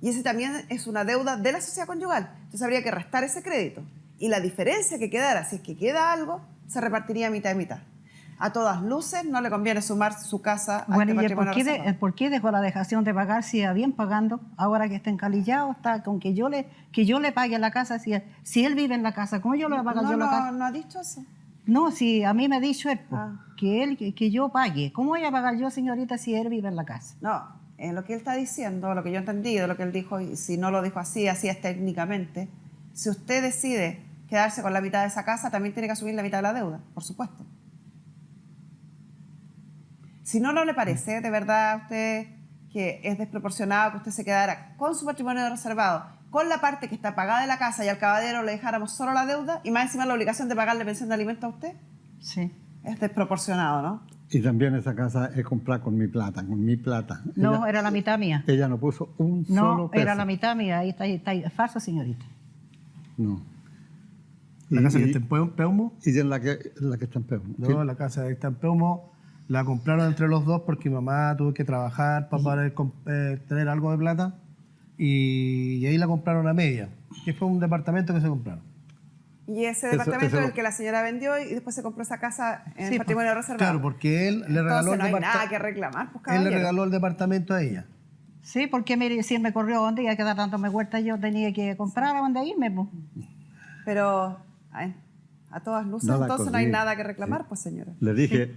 Y ese también es una deuda de la sociedad conyugal. Entonces habría que restar ese crédito. Y la diferencia que quedara, si es que queda algo, se repartiría mitad y mitad. A todas luces no le conviene sumar su casa a este patrimonio reservado. ¿Por qué dejó la dejación de pagar si iba bien pagando? Ahora que está encalillado, está con que yo le pague la casa. Si él vive en la casa, ¿cómo yo le voy a pagar yo la casa? No ha dicho eso. No, si a mí me ha dicho él, que yo pague. ¿Cómo voy a pagar yo, señorita, si él vive en la casa? No, en lo que él está diciendo, lo que yo he entendido, lo que él dijo, y si no lo dijo así, así es técnicamente, si usted decide quedarse con la mitad de esa casa, también tiene que asumir la mitad de la deuda, por supuesto. Si no le parece de verdad a usted que es desproporcionado que usted se quedara con su patrimonio reservado, con la parte que está pagada de la casa y al caballero le dejáramos solo la deuda y más encima la obligación de pagarle pensión de alimento a usted, sí, es desproporcionado, ¿no? Y también esa casa es comprada con mi plata, No, Ella- era la mitad mía. Ella no puso un No, solo peso. era la mitad mía. Ahí está, es falso, señorita. No. ¿La casa que está en Peumo? Y en la que está en Peumo. No, la casa que está en Peumo la compraron entre los dos porque mi mamá tuvo que trabajar para poder tener algo de plata y ahí la compraron a media, que fue un departamento que se compraron. Y ese departamento es el que la señora vendió y después se compró esa casa en Sí, patrimonio reservado. Claro, porque él le regaló Entonces no hay el nada que reclamar, pues, él le caballero. regaló el departamento a ella. Sí, porque mire, si él me corrió donde iba a quedar dándome vueltas, yo tenía que comprar a dónde irme. Pues. Pero a todas luces, No la entonces no hay corrí. nada que reclamar, pues señora. Le dije,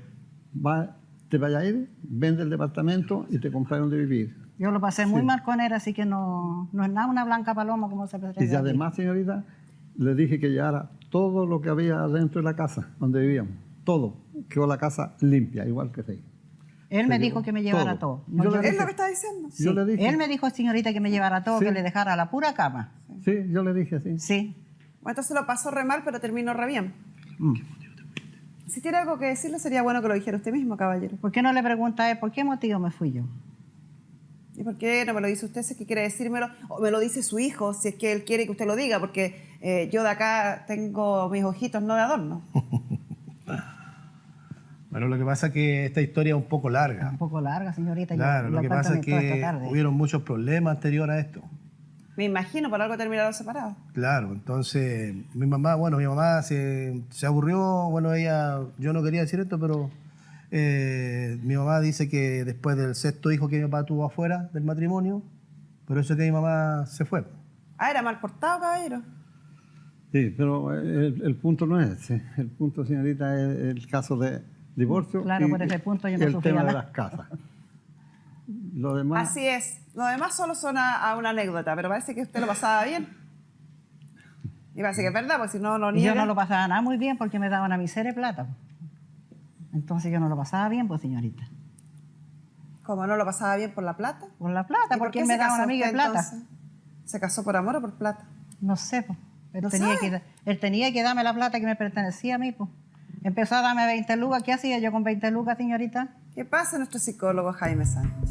te vayas a ir, vende el departamento y te compras donde vivir. Yo lo pasé muy mal con él, así que no es nada una blanca paloma como se pretende. Y además, señorita, le dije que llevara todo lo que había dentro de la casa donde vivíamos. Todo. Quedó la casa limpia, igual que se. Él me dijo que me llevara todo. No, Yo le ¿Es dije- lo que está diciendo? Sí. Yo le dije. Él me dijo, señorita, que me llevara todo, Sí. que le dejara la pura cama. Sí, yo le dije así. Sí. Bueno, entonces lo pasó re mal, pero terminó re bien. Mm. Si tiene algo que decirle, sería bueno que lo dijera usted mismo, caballero. ¿Por qué no le pregunta a él por qué motivo me fui yo? ¿Y por qué no me lo dice usted si es que quiere decírmelo? O me lo dice su hijo si es que él quiere que usted lo diga, porque yo de acá tengo mis ojitos no de adorno. Bueno, lo que pasa es que esta historia es un poco larga. Un poco larga, señorita. Claro, yo lo que cuento pasa es toda esta que tarde. hubieron muchos problemas anteriores a esto. Me imagino, por algo terminaron separados. Claro, entonces mi mamá se aburrió, bueno, yo no quería decir esto, pero mi mamá dice que después del sexto hijo que mi papá tuvo afuera del matrimonio, por eso es que mi mamá se fue. Ah, era mal portado, caballero. Sí, pero el punto no es ese. El punto, señorita, es el caso de divorcio. Claro, por ese punto yo no el sufría tema de nada. las casas. Lo demás, Así es. Lo demás solo suena a una anécdota, pero parece que usted lo pasaba bien. Y parece que es verdad, porque si no, no Y yo niega. no lo pasaba nada muy bien porque me daban una miseria de plata. Entonces yo no lo pasaba bien, pues, señorita. ¿Cómo no lo pasaba bien por la plata? Por la plata, ¿Y por porque qué él se me daba casó una amiga de usted, plata. entonces? ¿Se casó por amor o por plata? No sé, pues. Él, ¿No tenía sabe? él tenía que darme la plata que me pertenecía a mí, pues. Empezó a darme 20 lucas. ¿Qué hacía yo con 20 lucas, señorita? ¿Qué pasa nuestro psicólogo Jaime Sánchez?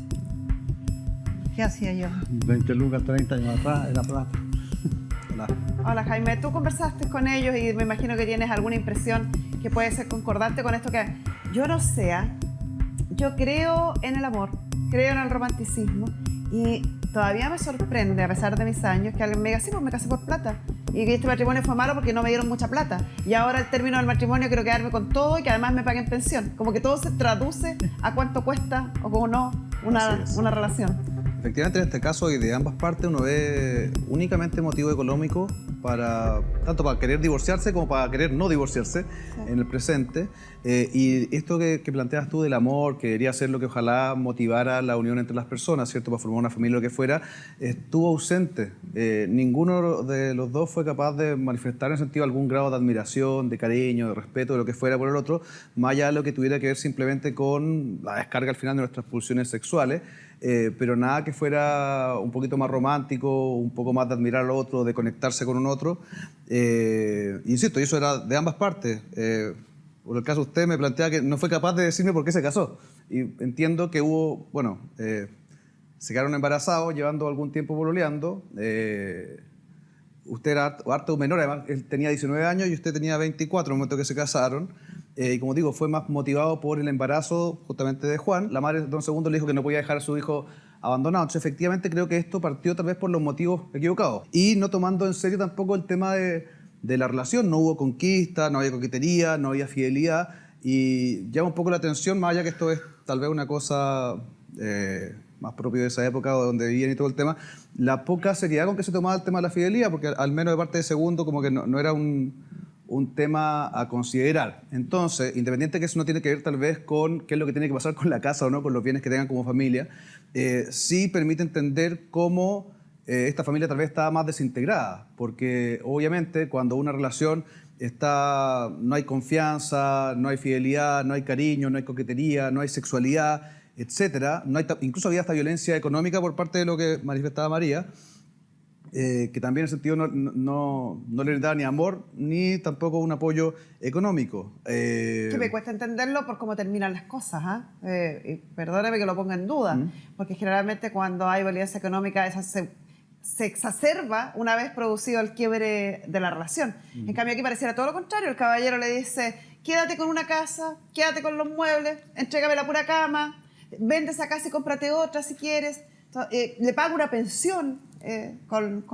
¿Qué hacía yo? 20 lucas, 30 años atrás, era plata. Hola Jaime, tú conversaste con ellos y me imagino que tienes alguna impresión que puede ser concordante con esto que yo no sé. Yo creo en el amor, creo en el romanticismo y todavía me sorprende, a pesar de mis años, que alguien me diga, sí, pues me casé por plata y que este matrimonio fue malo porque no me dieron mucha plata y ahora al término del matrimonio quiero quedarme con todo y que además me paguen pensión. Como que todo se traduce a cuánto cuesta o como no una relación. Efectivamente, en este caso y de ambas partes uno ve únicamente motivo económico tanto para querer divorciarse como para querer no divorciarse en el presente. Y esto que planteas tú del amor, que debería ser lo que ojalá motivara la unión entre las personas, ¿cierto? Para formar una familia o lo que fuera, estuvo ausente. Ninguno de los dos fue capaz de manifestar en sentido algún grado de admiración, de cariño, de respeto, de lo que fuera por el otro, más allá de lo que tuviera que ver simplemente con la descarga al final de nuestras pulsiones sexuales. Pero nada que fuera un poquito más romántico, un poco más de admirar al otro, de conectarse con un otro. Insisto, y eso era de ambas partes. Por el caso usted me plantea que no fue capaz de decirme por qué se casó. y entiendo que hubo, bueno, se quedaron embarazados, llevando algún tiempo pololeando. Usted era harto menor, además él tenía 19 años y usted tenía 24 en el momento que se casaron. Y como digo, fue más motivado por el embarazo justamente de Juan. La madre de don Segundo le dijo que no podía dejar a su hijo abandonado. Entonces, efectivamente, creo que esto partió tal vez por los motivos equivocados. Y no tomando en serio tampoco el tema de la relación. No hubo conquista, no había coquetería, no había fidelidad. Y llama un poco la atención, más allá que esto es tal vez una cosa más propio de esa época donde vivían y todo el tema, la poca seriedad con que se tomaba el tema de la fidelidad, porque al menos de parte de Segundo como que no era un tema a considerar. Entonces, independiente que eso no tiene que ver tal vez con qué es lo que tiene que pasar con la casa o no, con los bienes que tengan como familia, sí permite entender cómo esta familia tal vez estaba más desintegrada, porque obviamente cuando una relación no hay confianza, no hay fidelidad, no hay cariño, no hay coquetería, no hay sexualidad, etcétera, incluso había hasta violencia económica por parte de lo que manifestaba María, que también en ese sentido no le brindaba ni amor ni tampoco un apoyo económico. Que me cuesta entenderlo por cómo terminan las cosas. Y perdóname que lo ponga en duda, porque generalmente cuando hay violencia económica esa se exacerba una vez producido el quiebre de la relación. En cambio aquí pareciera todo lo contrario. El caballero le dice, quédate con una casa, quédate con los muebles, entrégame la pura cama, vende esa casa y cómprate otra si quieres. Entonces, le paga una pensión con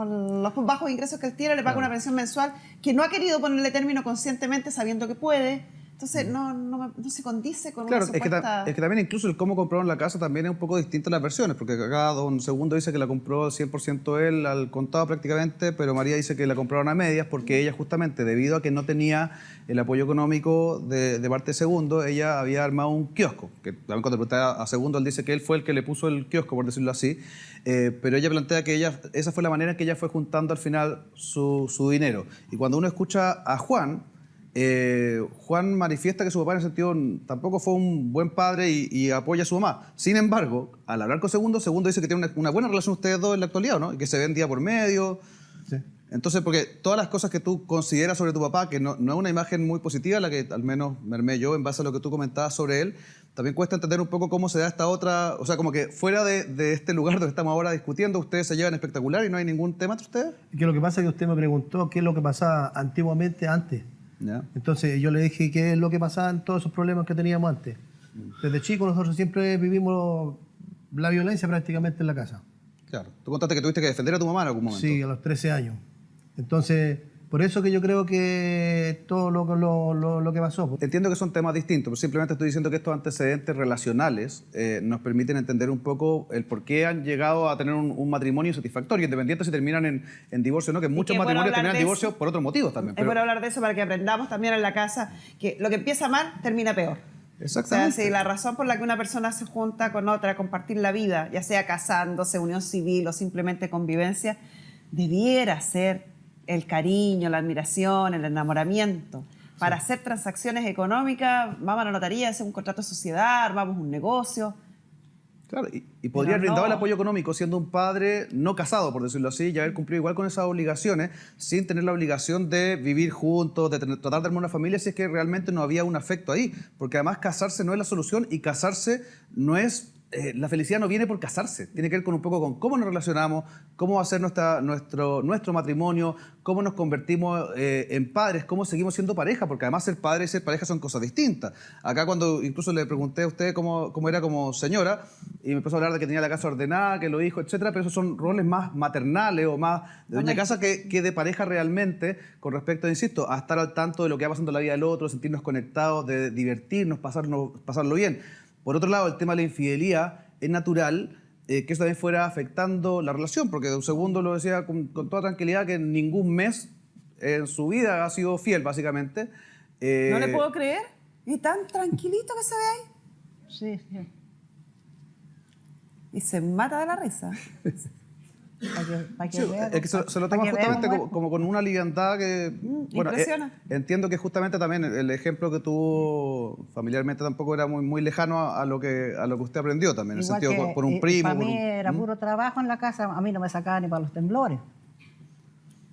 los bajos ingresos que él tiene, le paga una pensión mensual que no ha querido ponerle término conscientemente sabiendo que puede. Entonces no se condice con una supuesta... es que también incluso el cómo compraron la casa también es un poco distinto a las versiones, porque acá don Segundo dice que la compró 100% él al contado prácticamente, pero María dice que la compraron a medias porque ella justamente, debido a que no tenía el apoyo económico de parte de Segundo, ella había armado un kiosco, que también cuando le preguntaba a Segundo, él dice que él fue el que le puso el kiosco, por decirlo así, pero ella plantea que esa fue la manera en que ella fue juntando al final su dinero. Y cuando uno escucha a Juan manifiesta que su papá en ese sentido tampoco fue un buen padre y apoya a su mamá. Sin embargo, al hablar con Segundo dice que tiene una buena relación ustedes dos en la actualidad, ¿no? Y que se ven día por medio. Sí. Entonces, porque todas las cosas que tú consideras sobre tu papá, que no es una imagen muy positiva, la que al menos me armé yo en base a lo que tú comentabas sobre él, también cuesta entender un poco cómo se da esta otra, o sea, como que fuera de este lugar donde estamos ahora discutiendo, ustedes se llevan espectacular y no hay ningún tema entre ustedes. Y que lo que pasa es que usted me preguntó qué es lo que pasaba antiguamente antes. ¿Ya? Entonces yo le dije qué es lo que pasaba en todos esos problemas que teníamos antes. Desde chicos nosotros siempre vivimos la violencia prácticamente en la casa. Claro. Tú contaste que tuviste que defender a tu mamá en algún momento. Sí, a los 13 años. Entonces, por eso que yo creo que todo lo que pasó. Entiendo que son temas distintos, pero simplemente estoy diciendo que estos antecedentes relacionales nos permiten entender un poco el por qué han llegado a tener un matrimonio satisfactorio, independiente si terminan en divorcio o no, que muchos matrimonios terminan en divorcio por otros motivos también. Es bueno hablar de eso para que aprendamos también en la casa que lo que empieza mal termina peor. Exactamente. O sea, si la razón por la que una persona se junta con otra a compartir la vida, ya sea casándose, unión civil o simplemente convivencia, debiera ser el cariño, la admiración, el enamoramiento. Para hacer transacciones económicas, vamos a la notaría, hacemos un contrato de sociedad, armamos un negocio. Claro, y podría haber brindado el apoyo económico siendo un padre no casado, por decirlo así, y haber cumplido igual con esas obligaciones, sin tener la obligación de vivir juntos, de tratar de armar una familia, si es que realmente no había un afecto ahí. Porque además casarse no es la solución y casarse no es... la felicidad no viene por casarse, tiene que ver con un poco con cómo nos relacionamos, cómo va a ser nuestro matrimonio, cómo nos convertimos en padres, cómo seguimos siendo pareja, porque además ser padre y ser pareja son cosas distintas. Acá cuando incluso le pregunté a usted cómo era como señora, y me empezó a hablar de que tenía la casa ordenada, que los hijos, etcétera, pero esos son roles más maternales o más de doña casa que de pareja realmente, con respecto, insisto, a estar al tanto de lo que va pasando en la vida del otro, sentirnos conectados, de divertirnos, pasarlo bien. Por otro lado, el tema de la infidelidad es natural que eso también fuera afectando la relación, porque don Segundo lo decía con toda tranquilidad que en ningún mes en su vida ha sido fiel, básicamente. No le puedo creer. Y tan tranquilito que se ve ahí. Sí, sí. Y se mata de la risa. Sí, es que se lo toma justamente como con una liviandad que... bueno, entiendo que justamente también el ejemplo que tuvo familiarmente tampoco era muy lejano a lo que usted aprendió también, en el sentido por un primo. Para mí era puro trabajo en la casa, a mí no me sacaba ni para los temblores.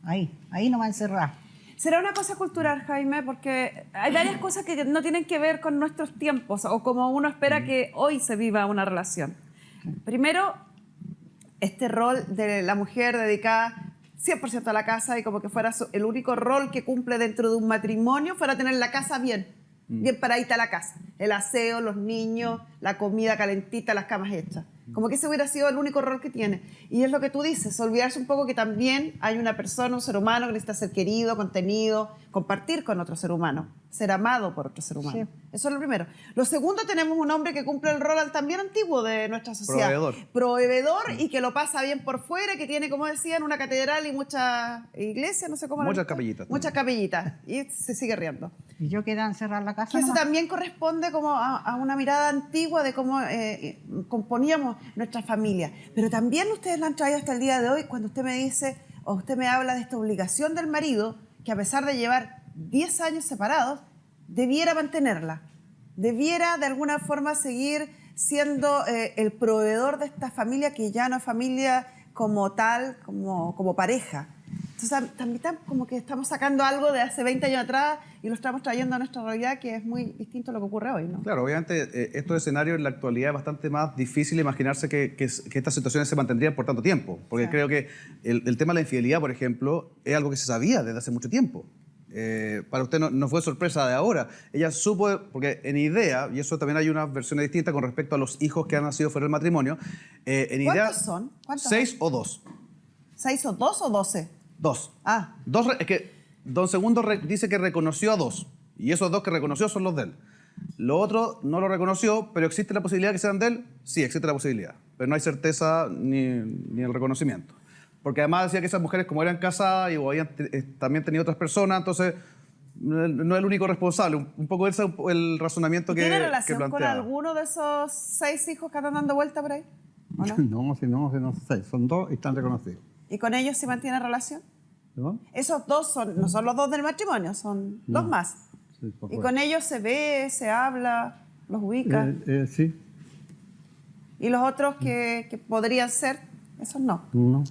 Ahí no me encerraba. ¿Será una cosa cultural, Jaime? Porque hay varias cosas que no tienen que ver con nuestros tiempos o como uno espera que hoy se viva una relación. Primero, este rol de la mujer dedicada 100% a la casa y como que fuera el único rol que cumple dentro de un matrimonio fuera tener la casa bien paradita la casa. El aseo, los niños, la comida calentita, las camas hechas. Como que ese hubiera sido el único rol que tiene. Y es lo que tú dices, olvidarse un poco que también hay una persona, un ser humano que necesita ser querido, contenido, compartir con otro ser humano, ser amado por otro ser humano. Sí. Eso es lo primero. Lo segundo, tenemos un hombre que cumple el rol también antiguo de nuestra sociedad. Proveedor. Proveedor y que lo pasa bien por fuera, que tiene, como decían, una catedral y muchas iglesias, no sé cómo. Muchas capillitas. Muchas capillitas. Y se sigue riendo. Y yo quedé encerrada en la casa. Que eso nomás. también corresponde como a una mirada antigua de cómo componíamos nuestra familia. Pero también ustedes la han traído hasta el día de hoy cuando usted me dice, o usted me habla de esta obligación del marido, que a pesar de llevar 10 años separados, debiera mantenerla. Debiera de alguna forma seguir siendo el proveedor de esta familia que ya no es familia como tal, como pareja. Entonces, también como que estamos sacando algo de hace 20 años atrás y lo estamos trayendo a nuestra realidad, que es muy distinto a lo que ocurre hoy, ¿no? Claro, obviamente estos escenarios en la actualidad es bastante más difícil imaginarse que estas situaciones se mantendrían por tanto tiempo. Porque creo que el tema de la infidelidad, por ejemplo, es algo que se sabía desde hace mucho tiempo. Para usted no fue sorpresa de ahora. Ella supo, porque en idea, y eso también hay unas versiones distintas con respecto a los hijos que han nacido fuera del matrimonio. ¿Cuántos son? ¿Cuántos 6 o 2. ¿6 o 2 o 12? 2. Ah. Es que don Segundo dice que reconoció a 2. Y esos 2 que reconoció son los de él. Lo otro no lo reconoció, pero ¿existe la posibilidad de que sean de él? Sí, existe la posibilidad. Pero no hay certeza ni el reconocimiento. Porque además decía que esas mujeres, como eran casadas y habían también tenido otras personas, entonces no es el único responsable. Un poco ese es el razonamiento que ¿Tiene que relación con planteaba. alguno de esos 6 hijos que andan dando vuelta por ahí? ¿O no? No, si no, 6. Son 2 y están reconocidos. ¿Y con ellos se mantiene relación? ¿No? Esos 2 no son los 2 del matrimonio, son 2 más. Sí, por Y fuera. con ellos se ve, se habla, los ubica. Sí. Y los otros que podrían ser, esos no. No.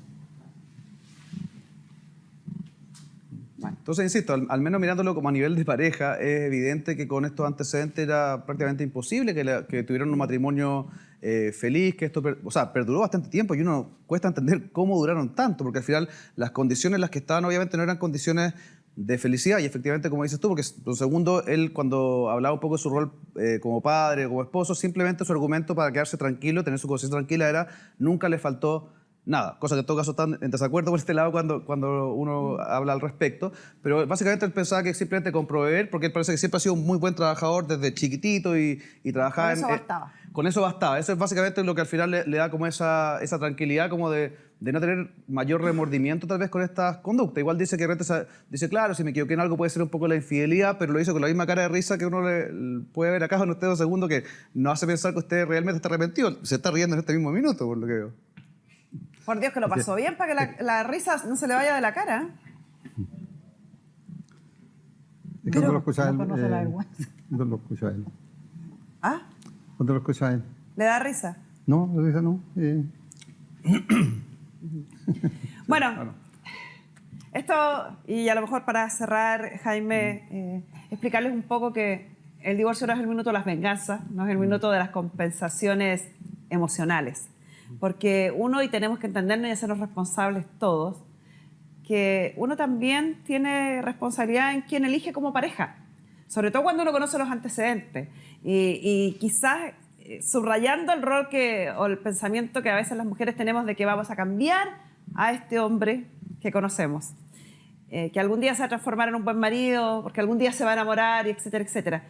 Entonces, insisto, al menos mirándolo como a nivel de pareja, es evidente que con estos antecedentes era prácticamente imposible que tuvieran un matrimonio feliz, que esto perduró bastante tiempo y uno cuesta entender cómo duraron tanto, porque al final las condiciones en las que estaban obviamente no eran condiciones de felicidad y efectivamente, como dices tú, porque don Segundo, él cuando hablaba un poco de su rol como padre, como esposo, simplemente su argumento para quedarse tranquilo, tener su conciencia tranquila era nunca le faltó nada, cosa que en todo caso están en desacuerdo por este lado cuando uno habla al respecto, pero básicamente él pensaba que simplemente con proveer, porque él parece que siempre ha sido un muy buen trabajador desde chiquitito y trabajaba Con eso bastaba. con eso bastaba. Eso es básicamente lo que al final le da como esa tranquilidad como de no tener mayor remordimiento tal vez con estas conductas. Igual dice que dice, claro, si me equivoqué en algo puede ser un poco la infidelidad, pero lo hizo con la misma cara de risa que uno le puede ver acá en usted 2 segundos, que no hace pensar que usted realmente está arrepentido. Se está riendo en este mismo minuto, por lo que veo. Por Dios que lo pasó bien para que la risa no se le vaya de la cara. ¿Y cuándo lo escucha él? no conoce la vergüenza. ¿Dónde lo escucha él? ¿Ah? ¿Dónde lo escucha él? ¿Le da risa? No, lo dice no. Bueno, esto, y a lo mejor para cerrar, Jaime, explicarles un poco que el divorcio no es el minuto de las venganzas, no es el minuto de las compensaciones emocionales. Porque uno, y tenemos que entendernos y hacernos responsables todos, que uno también tiene responsabilidad en quién elige como pareja, sobre todo cuando uno conoce los antecedentes. Y quizás subrayando el rol o el pensamiento que a veces las mujeres tenemos de que vamos a cambiar a este hombre que conocemos. Que algún día se va a transformar en un buen marido, porque algún día se va a enamorar, y etcétera, etcétera.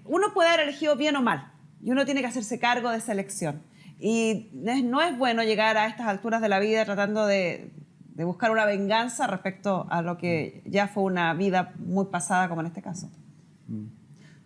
Uno puede haber elegido bien o mal, y uno tiene que hacerse cargo de esa elección. Y no es bueno llegar a estas alturas de la vida tratando de buscar una venganza respecto a lo que ya fue una vida muy pasada, como en este caso.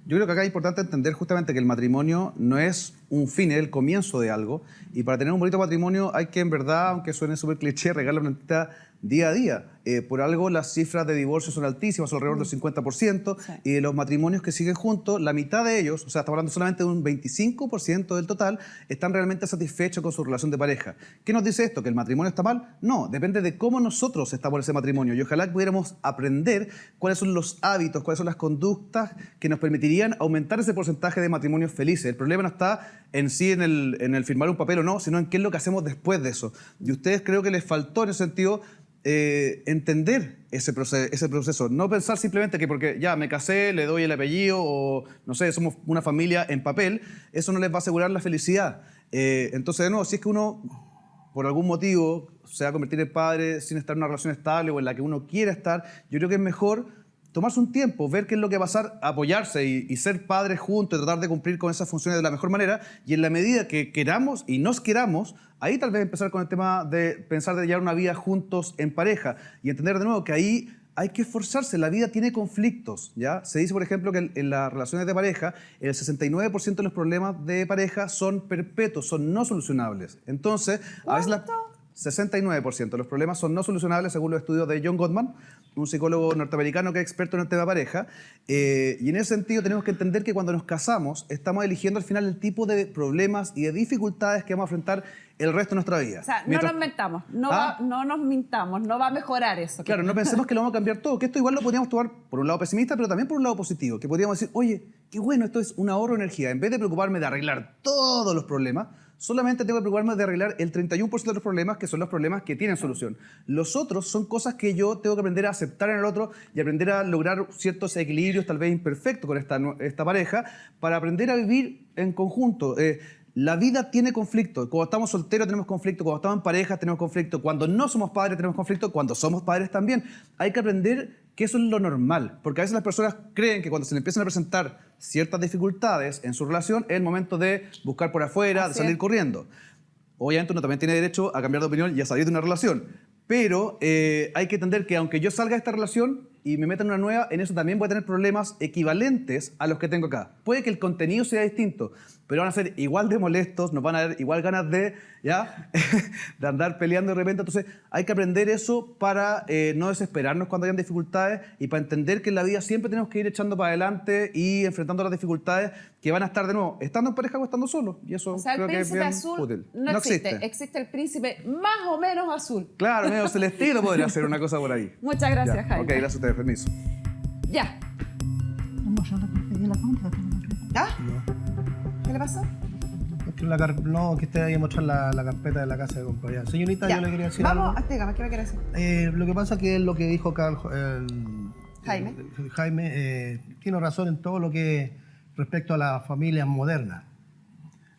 Yo creo que acá es importante entender justamente que el matrimonio no es un fin, es el comienzo de algo. Y para tener un bonito matrimonio hay que, en verdad, aunque suene súper cliché, regalar una plantita día a día. Por algo las cifras de divorcio son altísimas, son alrededor del 50%, y de los matrimonios que siguen juntos, la mitad de ellos, o sea, estamos hablando solamente de un 25% del total, están realmente satisfechos con su relación de pareja. ¿Qué nos dice esto? ¿Que el matrimonio está mal? No, depende de cómo nosotros estamos en ese matrimonio, y ojalá pudiéramos aprender cuáles son los hábitos, cuáles son las conductas que nos permitirían aumentar ese porcentaje de matrimonios felices. El problema no está en sí en el firmar un papel o no, sino en qué es lo que hacemos después de eso. Y a ustedes creo que les faltó en ese sentido entender ese proceso. No pensar simplemente que porque ya me casé, le doy el apellido o, no sé, somos una familia en papel, eso no les va a asegurar la felicidad. Entonces, de nuevo, si es que uno, por algún motivo, se va a convertir en padre sin estar en una relación estable o en la que uno quiera estar, yo creo que es mejor tomarse un tiempo, ver qué es lo que va a pasar, apoyarse y ser padres juntos y tratar de cumplir con esas funciones de la mejor manera, y en la medida que queramos y nos queramos, ahí tal vez empezar con el tema de pensar de llevar una vida juntos en pareja y entender de nuevo que ahí hay que esforzarse, la vida tiene conflictos, ¿ya? Se dice, por ejemplo, que en las relaciones de pareja, el 69% de los problemas de pareja son perpetuos, son no solucionables. Entonces, a veces 69% de los problemas son no solucionables según los estudios de John Gottman, un psicólogo norteamericano que es experto en el tema pareja, y en ese sentido tenemos que entender que cuando nos casamos estamos eligiendo al final el tipo de problemas y de dificultades que vamos a enfrentar el resto de nuestra vida. O sea, no nos mentamos, no nos mintamos, no va a mejorar eso. Claro, no pensemos que lo vamos a cambiar todo, que esto igual lo podríamos tomar por un lado pesimista, pero también por un lado positivo, que podríamos decir, oye, qué bueno, esto es un ahorro de energía. En vez de preocuparme de arreglar todos los problemas, solamente tengo que preocuparme de arreglar el 31% de los problemas, que son los problemas que tienen solución. Los otros son cosas que yo tengo que aprender a aceptar en el otro y aprender a lograr ciertos equilibrios, tal vez imperfectos, con esta pareja, para aprender a vivir en conjunto. La vida tiene conflicto. Cuando estamos solteros tenemos conflicto, cuando estamos en pareja tenemos conflicto, cuando no somos padres tenemos conflicto, cuando somos padres también. Hay que aprender que eso es lo normal, porque a veces las personas creen que cuando se le empiezan a presentar ciertas dificultades en su relación es el momento de buscar por afuera, de salir corriendo. Obviamente uno también tiene derecho a cambiar de opinión y a salir de una relación, pero hay que entender que aunque yo salga de esta relación y me meta en una nueva, en eso también voy a tener problemas equivalentes a los que tengo acá. Puede que el contenido sea distinto, pero van a ser igual de molestos, nos van a dar igual ganas de, ¿ya? de andar peleando de repente. Entonces hay que aprender eso para no desesperarnos cuando hayan dificultades y para entender que en la vida siempre tenemos que ir echando para adelante y enfrentando las dificultades que van a estar de nuevo, estando en pareja o estando solo. Y eso creo que es bien útil. No existe. Existe el príncipe más o menos azul. Claro, medio celestino podría ser una cosa por ahí. Muchas gracias, Ya. Jaime. Ok, gracias a ustedes, permiso. Ya. ¿Ah? ¿Qué le pasó? Que usted vaya a mostrar la carpeta de la casa de compra. Ya. Señorita, Ya. yo le quería decir Vamos, algo. explícame, ¿qué me quiere decir? Lo que pasa es que lo que dijo Jaime. Jaime tiene razón en todo lo que respecto a las familias modernas.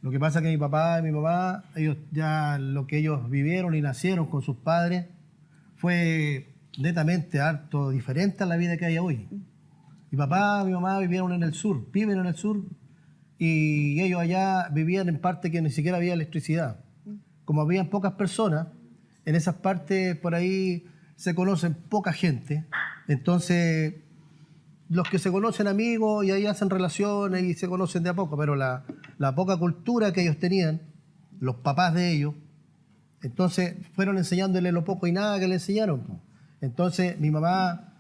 Lo que pasa es que mi papá y mi mamá, ellos ya lo que ellos vivieron y nacieron con sus padres fue netamente harto diferente a la vida que hay hoy. Mi papá y mi mamá vivieron en el sur, viven en el sur, y ellos allá vivían en partes que ni siquiera había electricidad. Como habían pocas personas, en esas partes por ahí se conocen poca gente, entonces los que se conocen amigos y ahí hacen relaciones y se conocen de a poco, pero la poca cultura que ellos tenían, los papás de ellos, entonces fueron enseñándole lo poco y nada que le enseñaron. Entonces mi mamá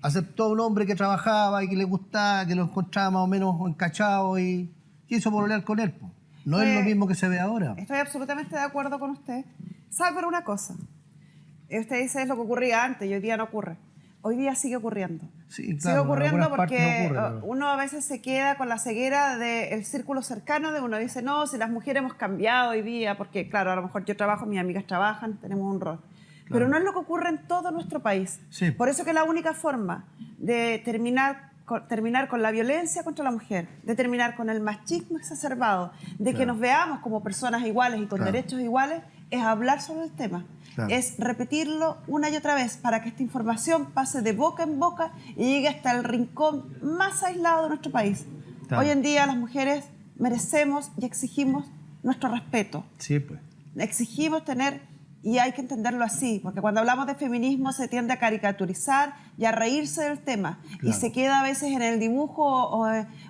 aceptó a un hombre que trabajaba y que le gustaba, que lo encontraba más o menos encachado y quiso pololear con él. No es lo mismo que se ve ahora. Estoy absolutamente de acuerdo con usted. ¿Sabe por una cosa? Usted dice es lo que ocurría antes y hoy día no ocurre. Hoy día sigue ocurriendo. Sí, claro, sigue ocurriendo en algunas partes porque no ocurre, pero uno a veces se queda con la ceguera del círculo cercano de uno. Dice, no, si las mujeres hemos cambiado hoy día, porque claro, a lo mejor yo trabajo, mis amigas trabajan, tenemos un rol. Pero no es lo que ocurre en todo nuestro país. Sí. Por eso que la única forma de terminar con la violencia contra la mujer, de terminar con el machismo exacerbado, de que nos veamos como personas iguales y con derechos iguales, es hablar sobre el tema. Es repetirlo una y otra vez para que esta información pase de boca en boca y llegue hasta el rincón más aislado de nuestro país. Hoy en día las mujeres merecemos y exigimos nuestro respeto. Sí, pues. Exigimos tener, y hay que entenderlo así, porque cuando hablamos de feminismo se tiende a caricaturizar y a reírse del tema. Y se queda a veces en el dibujo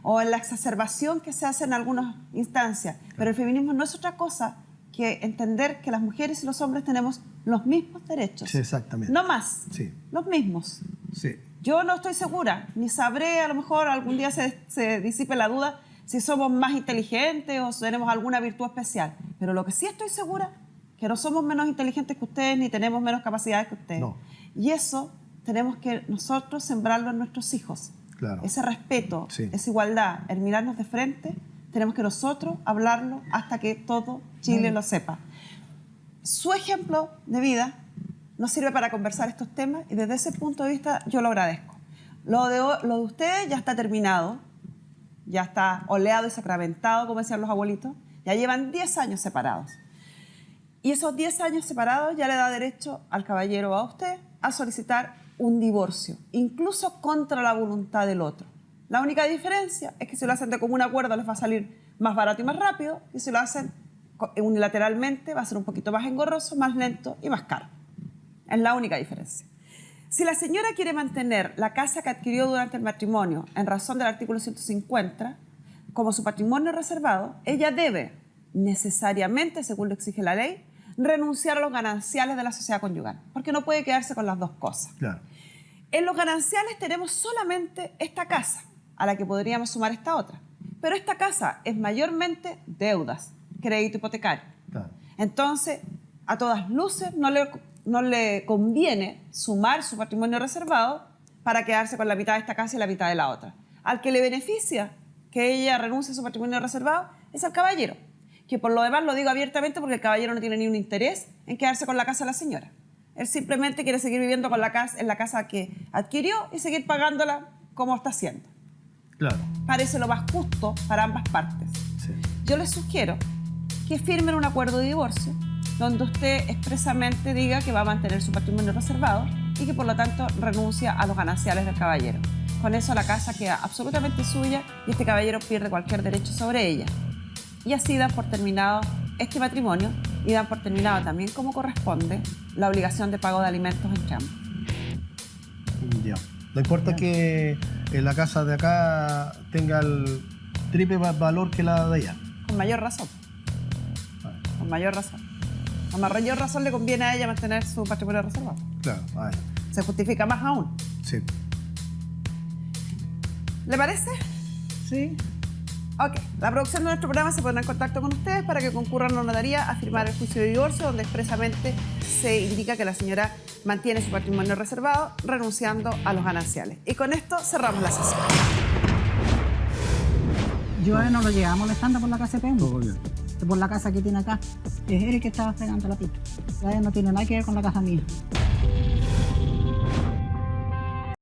o en la exacerbación que se hace en algunas instancias. Pero el feminismo no es otra cosa que entender que las mujeres y los hombres tenemos los mismos derechos. Sí, exactamente. No más, Sí. los mismos. Sí. Yo no estoy segura, ni sabré, a lo mejor algún día se disipe la duda si somos más inteligentes o tenemos alguna virtud especial. Pero lo que sí estoy segura, que no somos menos inteligentes que ustedes, ni tenemos menos capacidades que ustedes. No. Y eso tenemos que nosotros sembrarlo en nuestros hijos. Claro. Ese respeto, Sí. esa igualdad, el mirarnos de frente, tenemos que nosotros hablarlo hasta que todo Chile lo sepa. Su ejemplo de vida nos sirve para conversar estos temas y desde ese punto de vista yo lo agradezco. Lo de ustedes ya está terminado, ya está oleado y sacramentado, como decían los abuelitos, ya llevan 10 años separados. Y esos 10 años separados ya le da derecho al caballero o a usted a solicitar un divorcio, incluso contra la voluntad del otro. La única diferencia es que si lo hacen de común acuerdo les va a salir más barato y más rápido, y si lo hacen unilateralmente va a ser un poquito más engorroso, más lento y más caro. Es la única diferencia. Si la señora quiere mantener la casa que adquirió durante el matrimonio en razón del artículo 150 como su patrimonio reservado, ella debe necesariamente, según lo exige la ley, renunciar a los gananciales de la sociedad conyugal, porque no puede quedarse con las dos cosas. Claro. En los gananciales tenemos solamente esta casa, a la que podríamos sumar esta otra. Pero esta casa es mayormente deudas, crédito hipotecario. Claro. Entonces, a todas luces, no le conviene sumar su patrimonio reservado para quedarse con la mitad de esta casa y la mitad de la otra. Al que le beneficia que ella renuncie a su patrimonio reservado es al caballero, que por lo demás lo digo abiertamente porque el caballero no tiene ni un interés en quedarse con la casa de la señora. Él simplemente quiere seguir viviendo con en la casa que adquirió y seguir pagándola como está haciendo. Claro. Parece lo más justo para ambas partes. Sí. Yo les sugiero que firmen un acuerdo de divorcio donde usted expresamente diga que va a mantener su patrimonio reservado y que por lo tanto renuncia a los gananciales del caballero. Con eso la casa queda absolutamente suya y este caballero pierde cualquier derecho sobre ella. Y así dan por terminado este matrimonio y dan por terminado también, como corresponde, la obligación de pago de alimentos entre ambos. Ya. No importa que la casa de acá tenga el triple valor que la de allá. Con mayor razón. Con mayor razón. Con mayor razón le conviene a ella mantener su patrimonio reservado. Claro. Ay. Se justifica más aún. Sí. ¿Le parece? Sí. Ok. La producción de nuestro programa se pondrá en contacto con ustedes para que concurran a la notaría a firmar el juicio de divorcio, donde expresamente se indica que la señora mantiene su patrimonio reservado, renunciando a los gananciales. Y con esto cerramos la sesión. Yo a él no lo llevaba molestando por la casa de Pemo. Todo bien. Por la casa que tiene acá. Es él el que estaba pegando la pista. Ya él no tiene nada que ver con la casa mía.